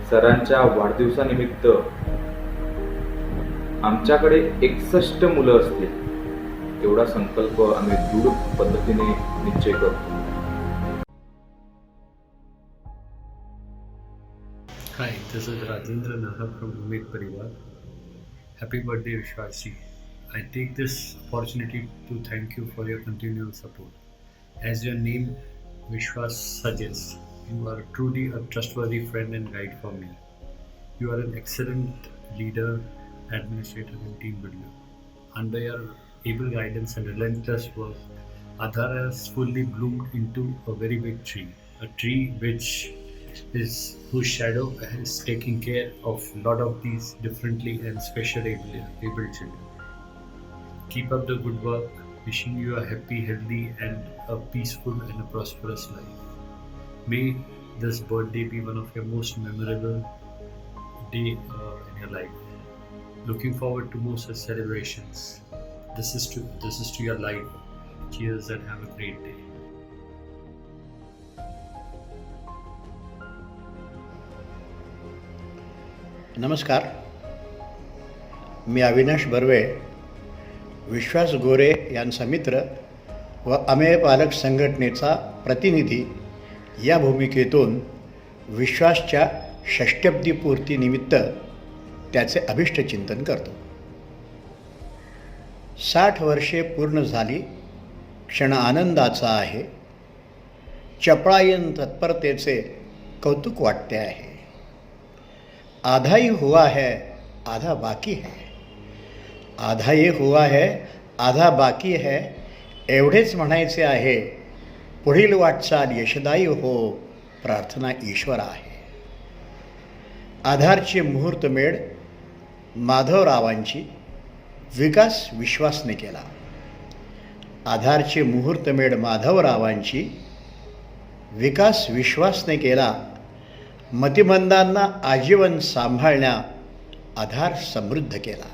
सरांच्या वाढदिवसानिमित्त आमच्याकडे 61 मुलं असतील एवढा संकल्प आम्ही दृढ पद्धतीने निश्चय करतो. Hi, this is Rajendra Nahar from Umid Parivar. Happy birthday, Vishwasji. I take this opportunity to thank you for your continual support. As your name Vishwas suggests, you are truly a trustworthy friend and guide for me. You are an excellent leader, administrator and team builder. Under your able guidance and relentless work, Aadhar has fully bloomed into a very big tree. A tree whose shadow is taking care of a lot of these differently and special able children. Keep up the good work. Wishing you a happy, healthy and a peaceful and a prosperous life. May this birthday be one of your most memorable day in your life. Looking forward to more such celebrations. This is to your life. Cheers and have a great day. नमस्कार, मी अविनाश बर्वे, विश्वास गोरे यांचा मित्र व अमेय पालक संघटनेचा प्रतिनिधी या भूमिकेतून विश्वासच्या षष्ट्यब्दीपूर्तीनिमित्त त्याचे अभिष्टचिंतन करतो. 60 वर्षे पूर्ण झाली, क्षण आनंदाचा आहे, चपळायन तत्परतेचे कौतुक वाटते आहे. आधा ही हुआ है आधा बाकी है, आधा ही हुआ है आधा बाकी है, एवढेच म्हणायचे आहे. पुढील वाटचाल यशदायी हो, प्रार्थना ईश्वर आहे. आधारची मुहूर्तमेढ माधवरावांची, विकास विश्वासने केला. आधारची मुहूर्तमेढ माधवरावांची, विकास विश्वासने केला. मतिमंदांना आजीवन सांभाळण्या आधार समृद्ध केला.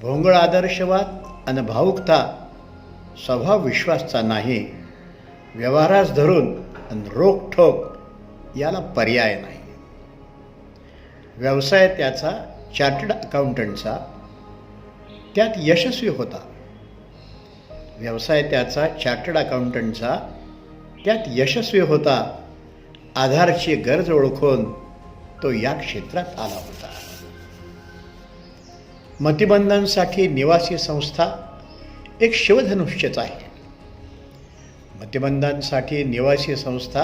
भोंगळ आदर्शवाद आणि भावुकता स्वभाव विश्वासचा नाही. व्यवहारास धरून आणि रोखठोक याला पर्याय नाही. व्यवसाय त्याचा चार्टर्ड अकाउंटंटचा, त्यात यशस्वी होता. व्यवसाय त्याचा चार्टर्ड अकाउंटंटचा, त्यात यशस्वी होता. आधारची गरज ओळखून तो या क्षेत्रात आला होता. मतिमंदांसाठी निवासी संस्था एक शिवधनुष्यच आहे. मतिमंदांसाठी निवासी संस्था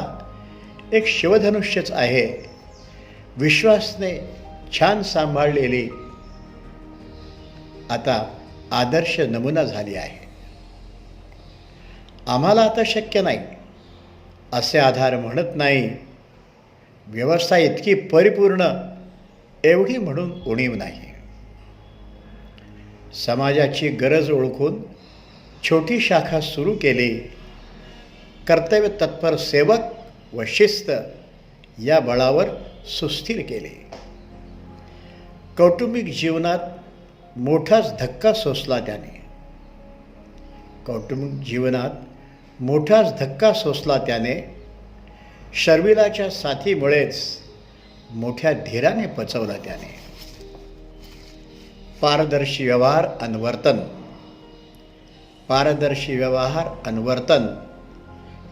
एक शिवधनुष्यच आहे. विश्वासने छान सांभाळलेली आता आदर्श नमुना झाली आहे. आम्हाला आता शक्य नाही असे आधार म्हणत नाही. व्यवस्था इतकी परिपूर्ण एवढी म्हणून उणीव नाही. समाजाची गरज ओळखून छोटी शाखा सुरू केली. कर्तव्य तत्पर सेवक व शिस्त या बळावर सुस्थिर केले. कौटुंबिक जीवनात मोठाच धक्का सोसला त्याने. कौटुंबिक जीवनात मोठाच धक्का सोसला त्याने. शर्विलाच्या साथीमुळेच मोठ्या धीराने पचवला त्याने. पारदर्शी व्यवहार आणि वर्तन, पारदर्शी व्यवहार आणि वर्तन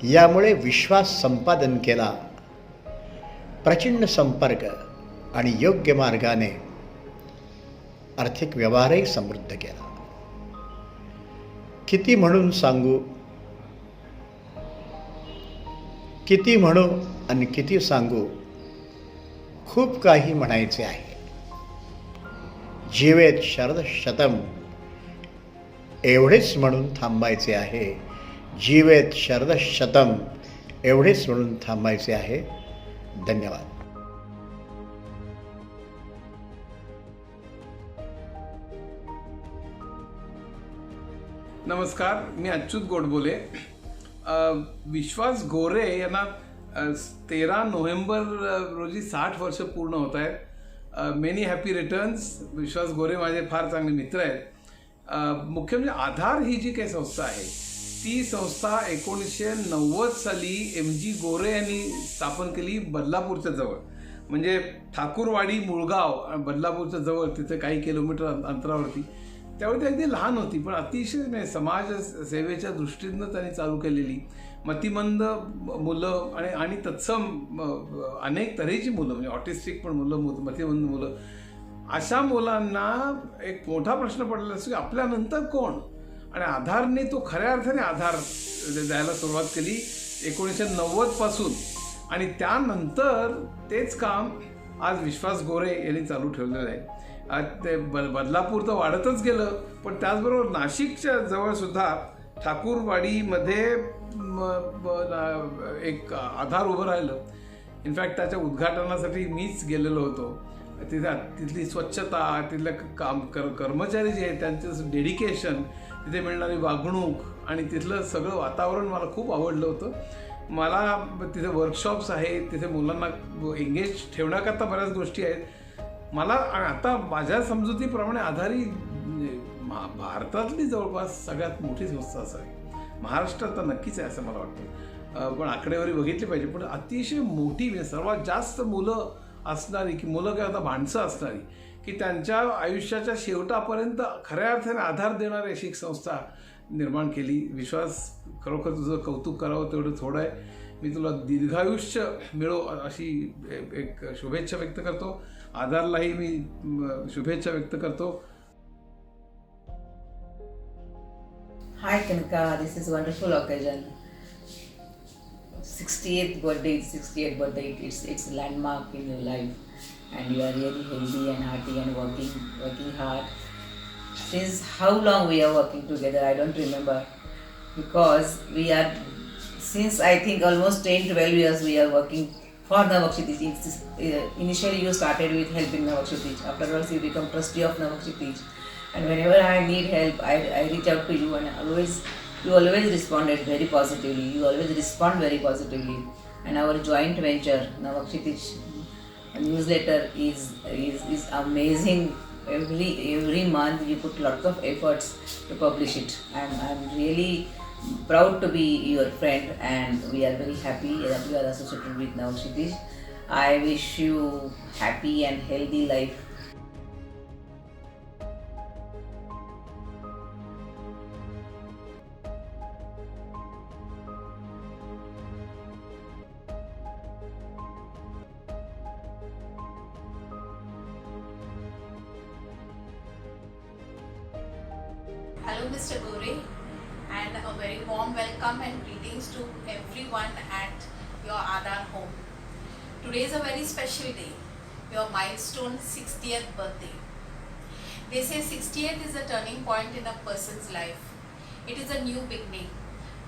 यामुळे विश्वास संपादन केला. प्रचंड संपर्क आणि योग्य मार्गाने आर्थिक व्यवहारही समृद्ध केला. किती म्हणून सांगू, किती म्हणू आणि किती सांगू, खूप काही म्हणायचे आहे. जीवेत शरद शतम एवढेच म्हणून थांबायचे आहे. जीवेत शरद शतम एवढेच म्हणून थांबायचे आहे. धन्यवाद. नमस्कार, मी अच्युत गोडबोले. विश्वास गोरे यांना 13 नोव्हेंबर रोजी 60 वर्ष पूर्ण होत आहेत. Many happy returns. Vishwas Gore माझे फार चांगले मित्र आहेत. मुख्य म्हणजे आधार ही जी काही संस्था आहे ती संस्था 1990 साली MG गोरे यांनी स्थापन केली बदलापूरच्या जवळ. म्हणजे ठाकूरवाडी मुळगाव बदलापूरच्या जवळ, तिथे काही किलोमीटर अंतरावरती. त्यावेळी ती अगदी लहान होती, पण अतिशय समाज सेवेच्या दृष्टीनं त्यांनी चालू केलेली. मतिमंद मुलं आणि तत्सम अनेक तऱ्हेची मुलं, म्हणजे ऑटिस्टिक पण मुलं, मतिमंद मुलं, अशा मुलांना एक मोठा प्रश्न पडलेला असतो की आपल्यानंतर कोण. आणि आधारने तो खऱ्या अर्थाने आधार द्यायला सुरुवात केली 1990 पासून. आणि त्यानंतर तेच काम आज विश्वास गोरे यांनी चालू ठेवलेलं आहे. ते बदलापूर तर वाढतच गेलं, पण त्याचबरोबर नाशिकच्या जवळसुद्धा ठाकूरवाडीमध्ये एक आधार उभं राहिलं. इनफॅक्ट त्याच्या उद्घाटनासाठी मीच गेलेलो होतो. तिथली स्वच्छता, तिथले कर्मचारी जे आहेत त्यांचं डेडिकेशन, तिथे मिळणारी वागणूक आणि तिथलं सगळं वातावरण मला खूप आवडलं होतं. मला तिथे वर्कशॉप्स आहेत, तिथे मुलांना एंगेज ठेवण्याकरता बऱ्याच गोष्टी आहेत. मला आता माझ्या समजुतीप्रमाणे आधार ही भारतातली जवळपास सगळ्यात मोठी संस्था असावी. महाराष्ट्रात तर नक्कीच आहे असं मला वाटतं, पण आकडेवारी बघितली पाहिजे. पण अतिशय मोठी सर्वात जास्त मुलं असणारी, की मुलं काय आता माणसं असणारी, की त्यांच्या आयुष्याच्या शेवटापर्यंत खऱ्या अर्थाने आधार देणारी अशी एक संस्था निर्माण केली. विश्वास, खरोखर तुझं कौतुक करावं तेवढं थोडं आहे. मी तुला दीर्घायुष्य मिळो अशी एक शुभेच्छा व्यक्त करतो. आधारलाही मी शुभेच्छा व्यक्त करतो. Hi Kanika, this is a wonderful occasion. 68th birthday, it's a landmark in your life, and you are really healthy and hearty and working hard. Since how long we are working together, I don't remember, because we are, since I think almost 10-12 years we are working for Navak Kshitij. Initially you started with helping Navak Kshitij. Afterwards you become trustee of Navak Kshitij. And whenever I need help, I reach out to you, and you always responded very positively. You always respond very positively. And our joint venture, Navak Kshitij newsletter is amazing. Every month you put lots of efforts to publish it. I'm really proud to be your friend, and we are very happy that you are associated with Navak Kshitij. I wish you happy and healthy life. Hello Mr. Gore, and a very warm welcome and greetings to everyone at your Aadhaar home. Today is a very special day, your milestone 60th birthday. They say 60th is a turning point in a person's life. It is a new beginning.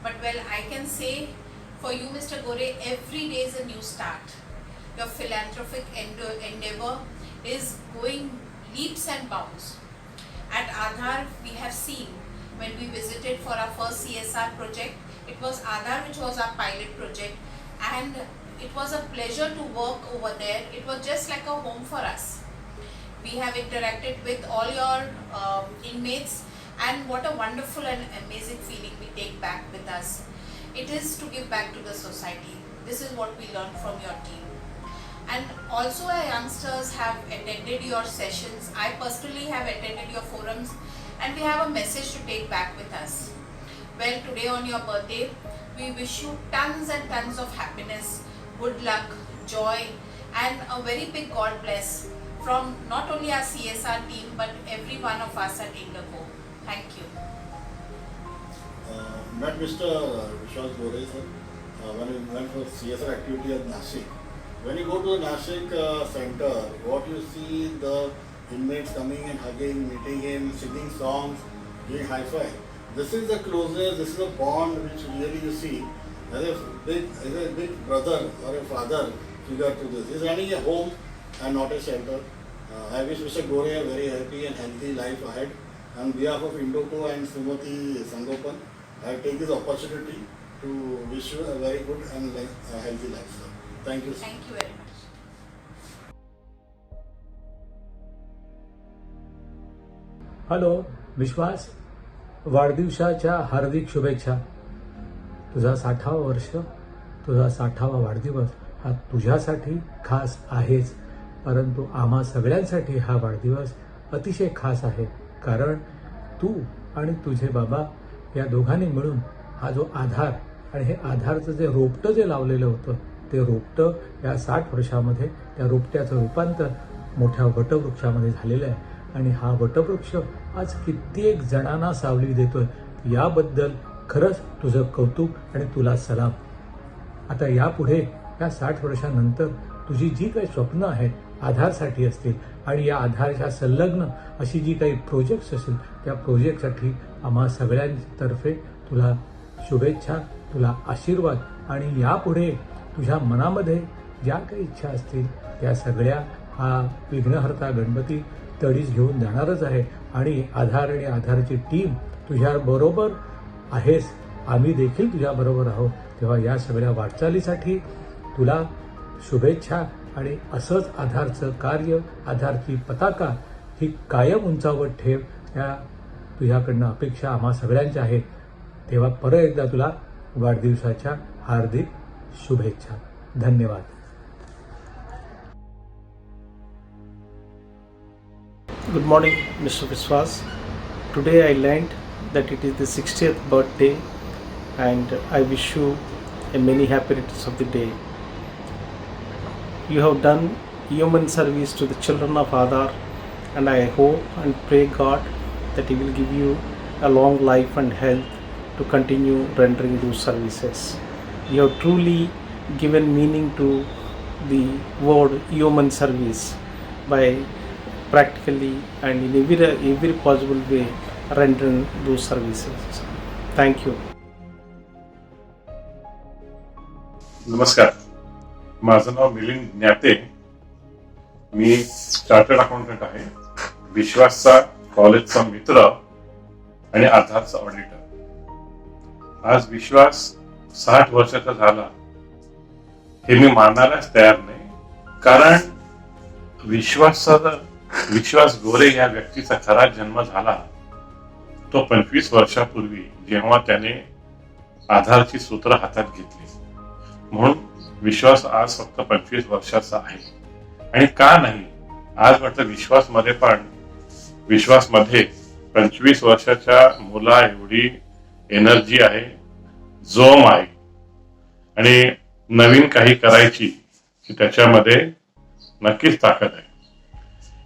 But well, I can say for you Mr. Gore, every day is a new start. Your philanthropic endeavor is going leaps and bounds. At Aadhaar, we have seen when we visited for our first CSR project, it was Aadhaar which was our pilot project, and it was a pleasure to work over there. It was just like a home for us. We have interacted with all your inmates, and what a wonderful and amazing feeling we take back with us. It is to give back to the society. This is what we learned from your team. And also our youngsters have attended your sessions. I personally have attended your forums, and we have a message to take back with us. Well, today on your birthday, we wish you tons and tons of happiness, good luck, joy, and a very big God bless from not only our CSR team but every one of us at Indigo. Thank you. Met Mr. Vishwas Gore sir when we went for CSR activity at Nashik. When you go to the Nashik center, what you see, the inmates coming and hugging, meeting him, singing songs, doing high five. This is the closeness, this is a bond which really you see as a big brother or a father figure to this. He is running a home and not a shelter. I wish Mr. Gore a very happy and healthy life ahead. On behalf of Indoco and Srimati Sangopan, I take this opportunity to wish you a very good and healthy life, sir. Thank you, sir. Thank you very much. Hello Vishwas, वाढदिवसाच्या हार्दिक शुभेच्छा. तुझा 60वा वर्ष, तुझा 60वा वाढदिवस हा तुझ्यासाठी खास आहेच, परंतु आम्हा सगळ्यांसाठी हा वाढदिवस अतिशय खास आहे. कारण तू आणि तुझे बाबा या दोघांनी मिळून हा जो आधार, आणि हे आधारचं जे रोपटं जे लावलेलं होतं, ते रोपटं या 60 वर्षामध्ये त्या रोपट्याचं रूपांतर मोठ्या वटवृक्षामध्ये झालेलं आहे. आणि हा वटवृक्ष आज कित्येक जणांना सावली देतोय. याबद्दल खरंच तुझं कौतुक आणि तुला सलाम. आता यापुढे या 60 वर्षानंतर तुझी जी काही स्वप्न आहेत आधारसाठी असतील, आणि या आधारच्या संलग्न अशी जी काही प्रोजेक्ट्स असतील, त्या प्रोजेक्टसाठी आम्हा सगळ्यांतर्फे तुला शुभेच्छा, तुला आशीर्वाद. आणि यापुढे तुझ्या मनामध्ये ज्या काही इच्छा असतील त्या सगळ्या हा विघ्नहर्ता गणपती तडीस घेऊन जाणारच आहे. आणि आधार आणि आधारची टीम तुझ्याबरोबर आहेस, आम्ही देखील तुझ्याबरोबर आहोत. तेव्हा या सगळ्या वाटचालीसाठी तुला शुभेच्छा आणि असंच आधारचं कार्य, आधारची पताका ही कायम उंचावत ठेव. या तुझ्याकडनं अपेक्षा आम्हा सगळ्यांच्या आहेत. तेव्हा परत एकदा तुला वाढदिवसाच्या हार्दिक शुभेच्छा. धन्यवाद. Good morning, Mr. Vishwas. Today I learned that it is the 60th birthday and I wish you a many happy returns of the day. You have done human service to the children of Aadhar and I hope and pray God that He will give you a long life and health to continue rendering those services. You have truly given meaning to the word human service by practically and in every possible way rendering those services. Thank you. नमस्कार, माझं नाव मिलिंद ज्ञाते. मी chartered accountant आहे, विश्वासचा कॉलेजचा मित्र आणि आधारचा auditor. आज विश्वास 60 वर्षाचा झाला हे मी मानायलाच तयार नाही, कारण विश्वास गोरे या व्यक्तीचा खरा जन्म झाला तो 25 वर्षापूर्वी, जेव्हा त्याने आधारची सूत्र हातात घेतली. म्हणून विश्वास आज फक्त 25 वर्षाचा आहे. आणि का नाही, आज म्हटलं विश्वासमध्ये 25 वर्षाच्या मुला एवढी एनर्जी आहे, जोम आहे आणि नवीन काही करायची की त्याच्यामध्ये नक्कीच ताकद आहे.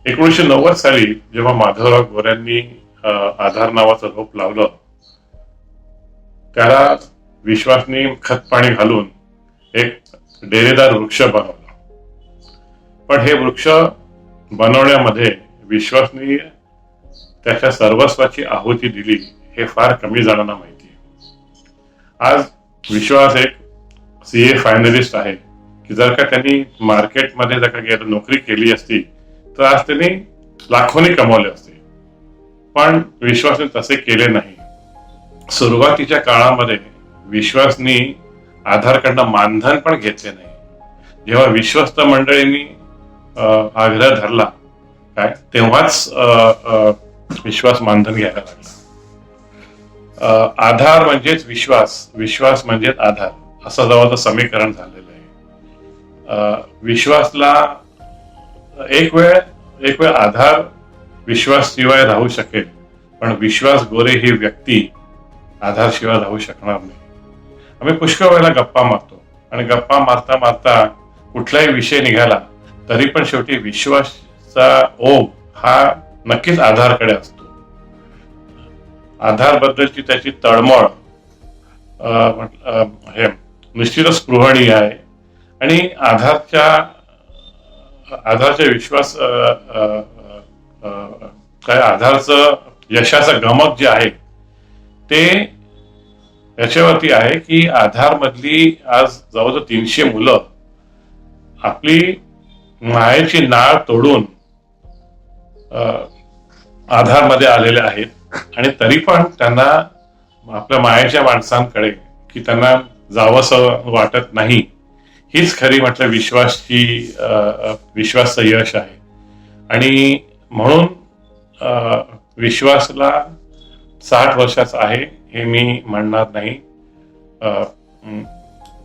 1990 साली जेव्हा माधवराव गोऱ्यांनी आधार नावाचं रोप लावलं, त्याला विश्वासनी खत पाणी घालून एक डेरेदार वृक्ष बनवला. पण हे वृक्ष बनवण्यामध्ये विश्वासनी त्याच्या सर्वस्वाची आहुती दिली हे फार कमी जणांना माहिती आहे. आज विश्वास एक CA फायनलिस्ट आहे की जर का त्यांनी मार्केटमध्ये जर का नोकरी केली असती तर आज त्यांनी लाखोनी कमवले असते. पण विश्वासने तसे केले नाही. सुरुवातीच्या काळामध्ये विश्वासनी आधारकडनं मानधन पण घेतले नाही. जेव्हा विश्वस्त मंडळींनी आग्रह धरला काय तेव्हाच विश्वास मानधन घ्यायला लागला. आधार म्हणजेच विश्वास म्हणजेच आधार असं जवळचं समीकरण झालेलं आहे. विश्वासला एक वेळ आधार विश्वास शिवाय राहू शकेल, पण विश्वास गोरे ही व्यक्ती आधार शिवाय राहू शकणार नाही. आम्ही पुष्कळ वेळेला गप्पा मारतो आणि गप्पा मारता मारता कुठलाही विषय निघाला तरी पण शेवटी विश्वासचा ओघ हा नक्कीच आधारकडे असतो. आधार बद्दलची त्याची तळमळ हे निश्चितच स्पृहणीय आहे. आणि आधारच्या विश्वास काय आधारचं यशाचं गमक जे आहे ते याच्यावरती आहे की आधार मधली आज जवळजवळ 300 मुलं आपली मायेची नाळ तोडून आधारमध्ये आलेले आहेत आणि तरी पण त्यांना आपल्या मायेच्या माणसांकडे की त्यांना जावंसं वाटत नाही. हीच खरी म्हटलं विश्वासचं यश आहे. आणि म्हणून विश्वासला 60 वर्षाचा आहे हे मी म्हणणार नाही.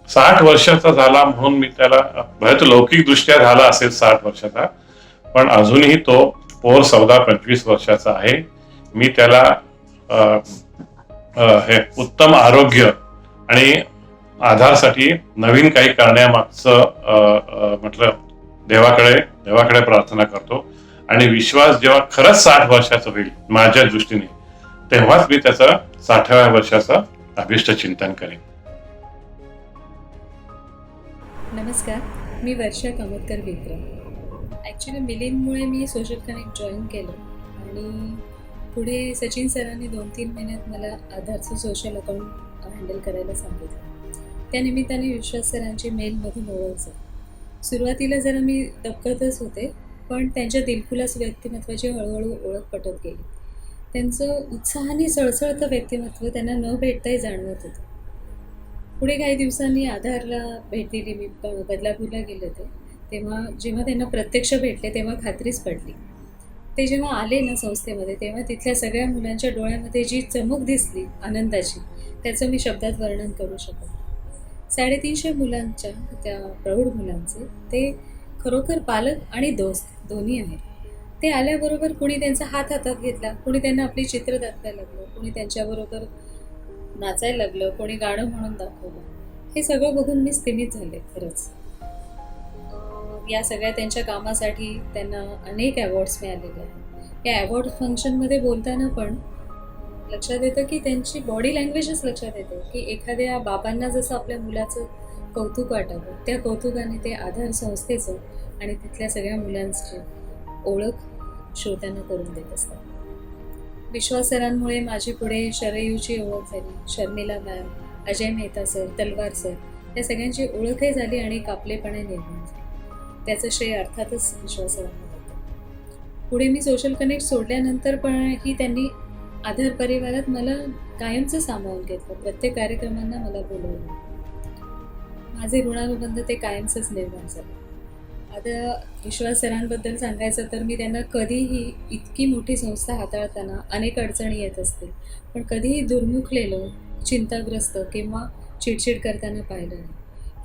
60 वर्षाचा झाला म्हणून मी त्याला बरेच लौकिक दृष्ट्या झाला असेल 60 वर्षाचा, पण अजूनही तो पोर 14-25 वर्षाचा आहे. मी त्याला हे उत्तम आरोग्य आणि आधारसाठी नवीन काही करण्यामागचं म्हटलं देवाकडे प्रार्थना करतो. आणि विश्वास जेव्हा खरंच 60 वर्षाचा होईल माझ्या दृष्टीने, तेव्हाच मी त्याचं 60व्या वर्षाचं अभिष्ट चिंतन करेन. नमस्कार, मी वर्षा कामतकर विक्रम. ॲक्च्युली मिलिंदमुळे मी सोशल कनेक्ट जॉईन केलं आणि पुढे सचिन सरांनी 2-3 महिन्यात मला आधारचं सोशल अकाउंट हँडल करायला सांगितलं. त्यानिमित्ताने विश्वास सरांची मेलमधून ओळख झाली. सुरुवातीला जरा मी दबकतच होते, पण त्यांच्या दिलखुलास व्यक्तिमत्वाची हळूहळू ओळख पटत गेली. त्यांचं उत्साहाने सळसळतं व्यक्तिमत्व त्यांना न भेटताही जाणवत होतं. पुढे काही दिवसांनी आधारला भेट दिली. मी बदलापूरला गेले होते तेव्हा जेव्हा त्यांना प्रत्यक्ष भेटले तेव्हा खात्रीच पडली. ते जेव्हा आले ना संस्थेमध्ये तेव्हा तिथल्या सगळ्या मुलांच्या डोळ्यामध्ये जी चमक दिसली आनंदाची, त्याचं मी शब्दात वर्णन करू शकत नाही. 350 मुलांच्या त्या प्रौढ मुलांचे ते खरोखर पालक आणि दोस्त दोन्ही आहेत. ते आल्याबरोबर कुणी त्यांचा हात हातात घेतला, कुणी त्यांना आपली चित्र दाखवायला लागलं, कुणी त्यांच्याबरोबर नाचायला लागलं, कोणी गाणं म्हणून दाखवलं. हे सगळं बघून मी स्थिमित झाले खरंच. या सगळ्या त्यांच्या कामासाठी त्यांना अनेक अवॉर्ड्स मिळालेले आहेत. या अवॉर्ड फंक्शनमध्ये बोलताना पण लक्षात येतं की त्यांची बॉडी लँग्वेजच लक्षात येते की एखाद्या बाबांना जसं आपल्या मुलाचं कौतुक वाटावं त्या कौतुकाने ते आधार संस्थेचं आणि तिथल्या सगळ्या मुलांची ओळख श्रोत्यांना करून देत असतात. विश्वास सरांमुळे माझी पुढे शरयूची ओळख झाली. शर्मिला मॅम, अजय मेहता सर, तलवार सर या सगळ्यांची ओळखही झाली आणि एक आपलेपणा निर्माण झाली. त्याचं श्रेय अर्थातच विश्वास सरांना होतं. पुढे मी सोशल कनेक्ट सोडल्यानंतर पण ही त्यांनी आधार परिवारात मला कायमचं सामावून घेतलं. प्रत्येक कार्यक्रमांना मला बोलवलं. माझे ऋणानुबंध ते कायमचंच निर्माण झालं. आता विश्वास सरांबद्दल सांगायचं तर मी त्यांना कधीही इतकी मोठी संस्था हाताळताना अनेक अडचणी येत असतील पण कधीही दुर्मुखलेलं, चिंताग्रस्त किंवा चिडचिड करताना पाहिलं नाही.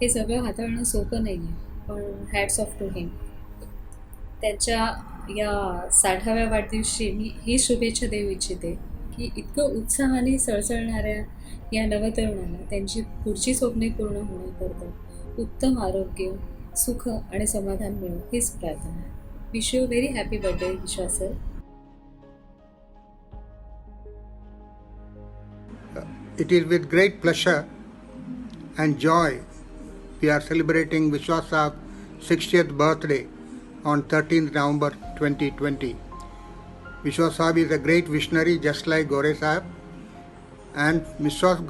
हे सगळं हाताळणं सोपं नाही आहे पण हॅट्स ऑफ टू हिम. त्यांच्या या 60व्या वाढदिवशी मी ही शुभेच्छा देऊ इच्छिते की इतकं उत्साहाने सळसळणाऱ्या या नवतरुणाला त्यांची पुढची स्वप्ने पूर्ण होण्याकरता उत्तम आरोग्य, सुख आणि समाधान मिळो हीच प्रार्थना. Wish you very happy birthday Vishwas sir. It is with great pleasure and joy we are celebrating Vishwas Sahab's 60th birthday on 13th November 2020. Vishwas Sahab is a great visionary just like Gore Sahab, and Vishwas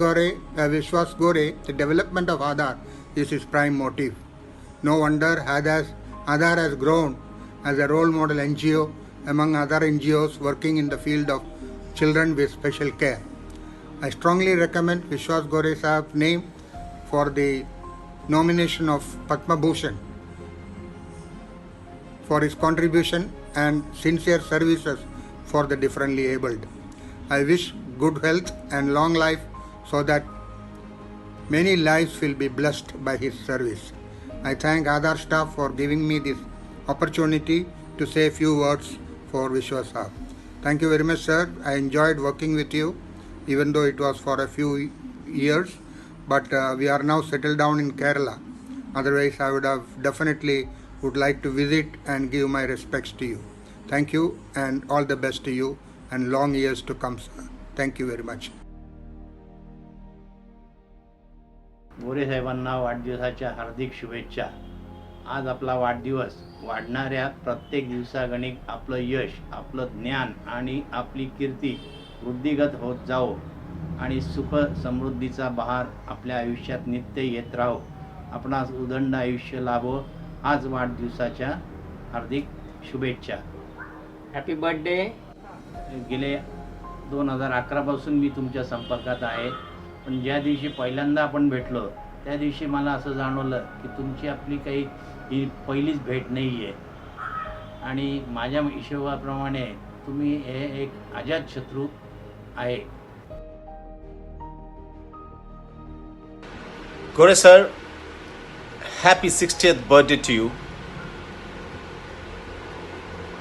Gore, the development of Aadhar is his prime motive. No wonder Aadhar has grown as a role model NGO among other NGOs working in the field of children with special care. I strongly recommend Vishwas Gore Sahab's name for the nomination of Padma Bhushan for his contribution and sincere services for the differently abled. I wish good health and long life so that many lives will be blessed by his service. I thank Aadhar staff for giving me this opportunity to say a few words for Vishwas Sahab. Thank you very much, sir. I enjoyed working with you, even though it was for a few years, but we are now settled down in Kerala. Otherwise, I would have definitely would like to visit and give my respects to you. Thank you and all the best to you and long years to come, sir. Thank you very much. गोरे साहेबांना वाढदिवसाच्या हार्दिक शुभेच्छा. आज आपला वाढदिवस वाढणाऱ्या प्रत्येक दिवसागणिक आपलं यश, आपलं ज्ञान आणि आपली कीर्ती वृद्धिगत होत जावो आणि सुख समृद्धीचा बहार आपल्या आयुष्यात नित्य येत राहो. आपणास उदंड आयुष्य लाभो. आज वाढदिवसाच्या हार्दिक शुभेच्छा. Happy birthday. गेले 2011 पासून मी तुमच्या संपर्कात आहे, पण ज्या दिवशी पहिल्यांदा आपण भेटलो त्या दिवशी मला असं जाणवलं की तुमची आपली काही ही पहिलीच भेट नाही आहे आणि माझ्या हिशोबाप्रमाणे तुम्ही हे एक अजातशत्रू आहे. Gore sir, happy 60th birthday to you.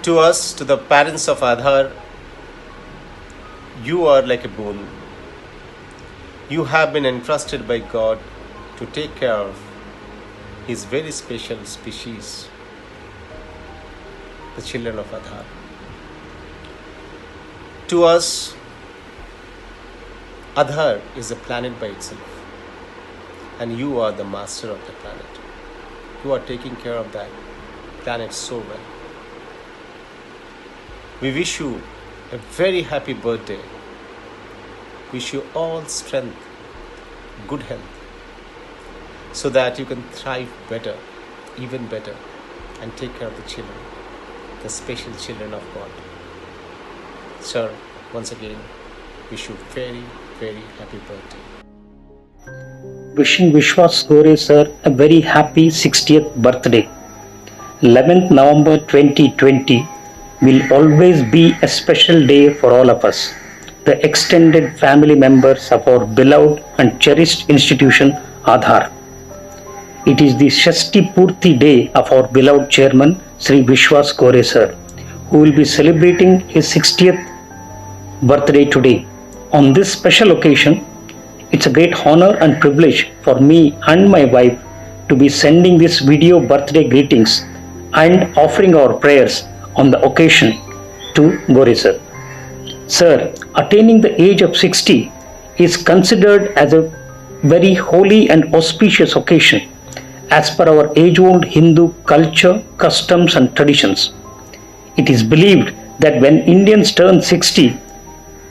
To us, to the parents of Aadhar, you are like a boon. You have been entrusted by God to take care of His very special species, the children of Aadhar. To us, Aadhar is a planet by itself, and you are the master of the planet. You are taking care of that planet so well. We wish you a very happy birthday. Wish you all strength, good health, so that you can thrive better, even better, and take care of the children, the special children of God. Sir, once again wish you very, very happy birthday. Wishing Vishwas Gore sir a very happy 60th birthday. 11th November 2020 will always be a special day for all of us, the extended family members of our beloved and cherished institution Aadhaar. It is the Shashti Purti day of our beloved chairman Sri Vishwas Gore sir, who will be celebrating his 60th birthday today. On this special occasion, it's a great honor and privilege for me and my wife to be sending this video birthday greetings and offering our prayers on the occasion to Gore sir. Sir, attaining the age of 60 is considered as a very holy and auspicious occasion as per our age-old Hindu culture, customs and traditions. It is believed that when Indians turn 60,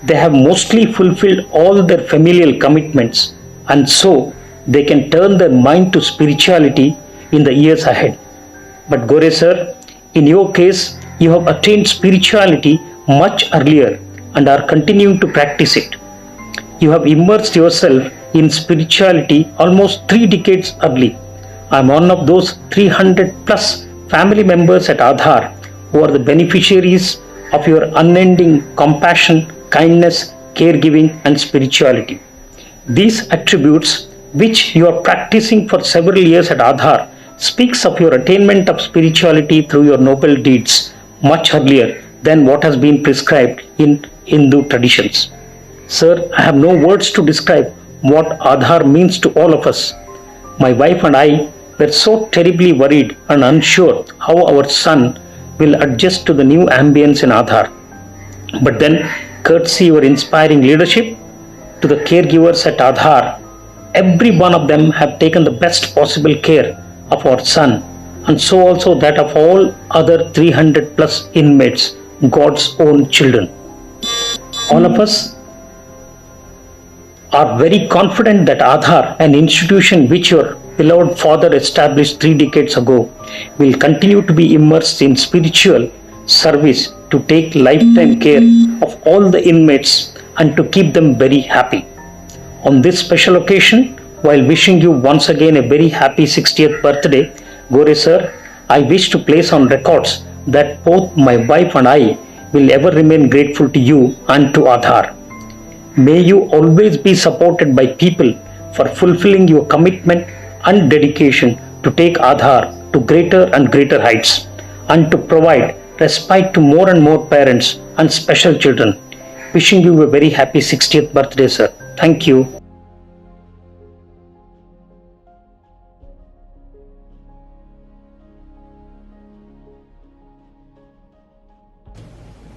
they have mostly fulfilled all their familial commitments, and so they can turn their mind to spirituality in the years ahead. But Gore sir, in your case, you have attained spirituality much earlier and are continuing to practice it. You have immersed yourself in spirituality almost 3 decades early. I am one of those 300 plus family members at Aadhaar who are the beneficiaries of your unending compassion, kindness, caregiving and spirituality. These attributes which you are practicing for several years at Aadhaar speaks of your attainment of spirituality through your noble deeds much earlier than what has been prescribed in Hindu traditions. Sir, I have no words to describe what Aadhaar means to all of us. My wife and I were so terribly worried and unsure how our son will adjust to the new ambience in Aadhaar. But then, courtesy your inspiring leadership, to the caregivers at Aadhaar, every one of them have taken the best possible care of our son, and so also that of all other 300 plus inmates, God's own children. All of us are very confident that Aadhaar, an institution which your beloved father established 3 decades ago, will continue to be immersed in spiritual service to take lifetime care of all the inmates and to keep them very happy. On this special occasion, while wishing you once again a very happy 60th birthday, Gore sir, I wish to place on records that both my wife and I will ever remain grateful to you and to Aadhaar. May you always be supported by people for fulfilling your commitment and dedication to take Aadhaar to greater and greater heights and to provide respite to more and more parents and special children. Wishing you a very happy 60th birthday, sir. Thank you.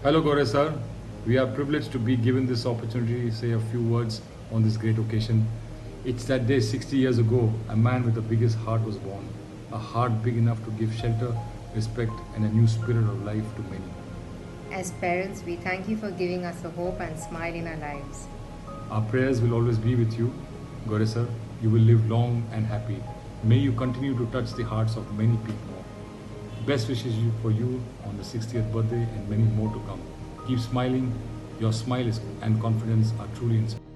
Hello Gore sir, we are privileged to be given this opportunity to say a few words on this great occasion. It's that day 60 years ago, a man with the biggest heart was born, a heart big enough to give shelter, respect and a new spirit of life to many. As parents, we thank you for giving us a hope and smile in our lives. Our prayers will always be with you, Gore sir. You will live long and happy. May you continue to touch the hearts of many people. Best wishes for you on the 60th birthday and many more to come. Keep smiling. Your smile and confidence are truly inspiring.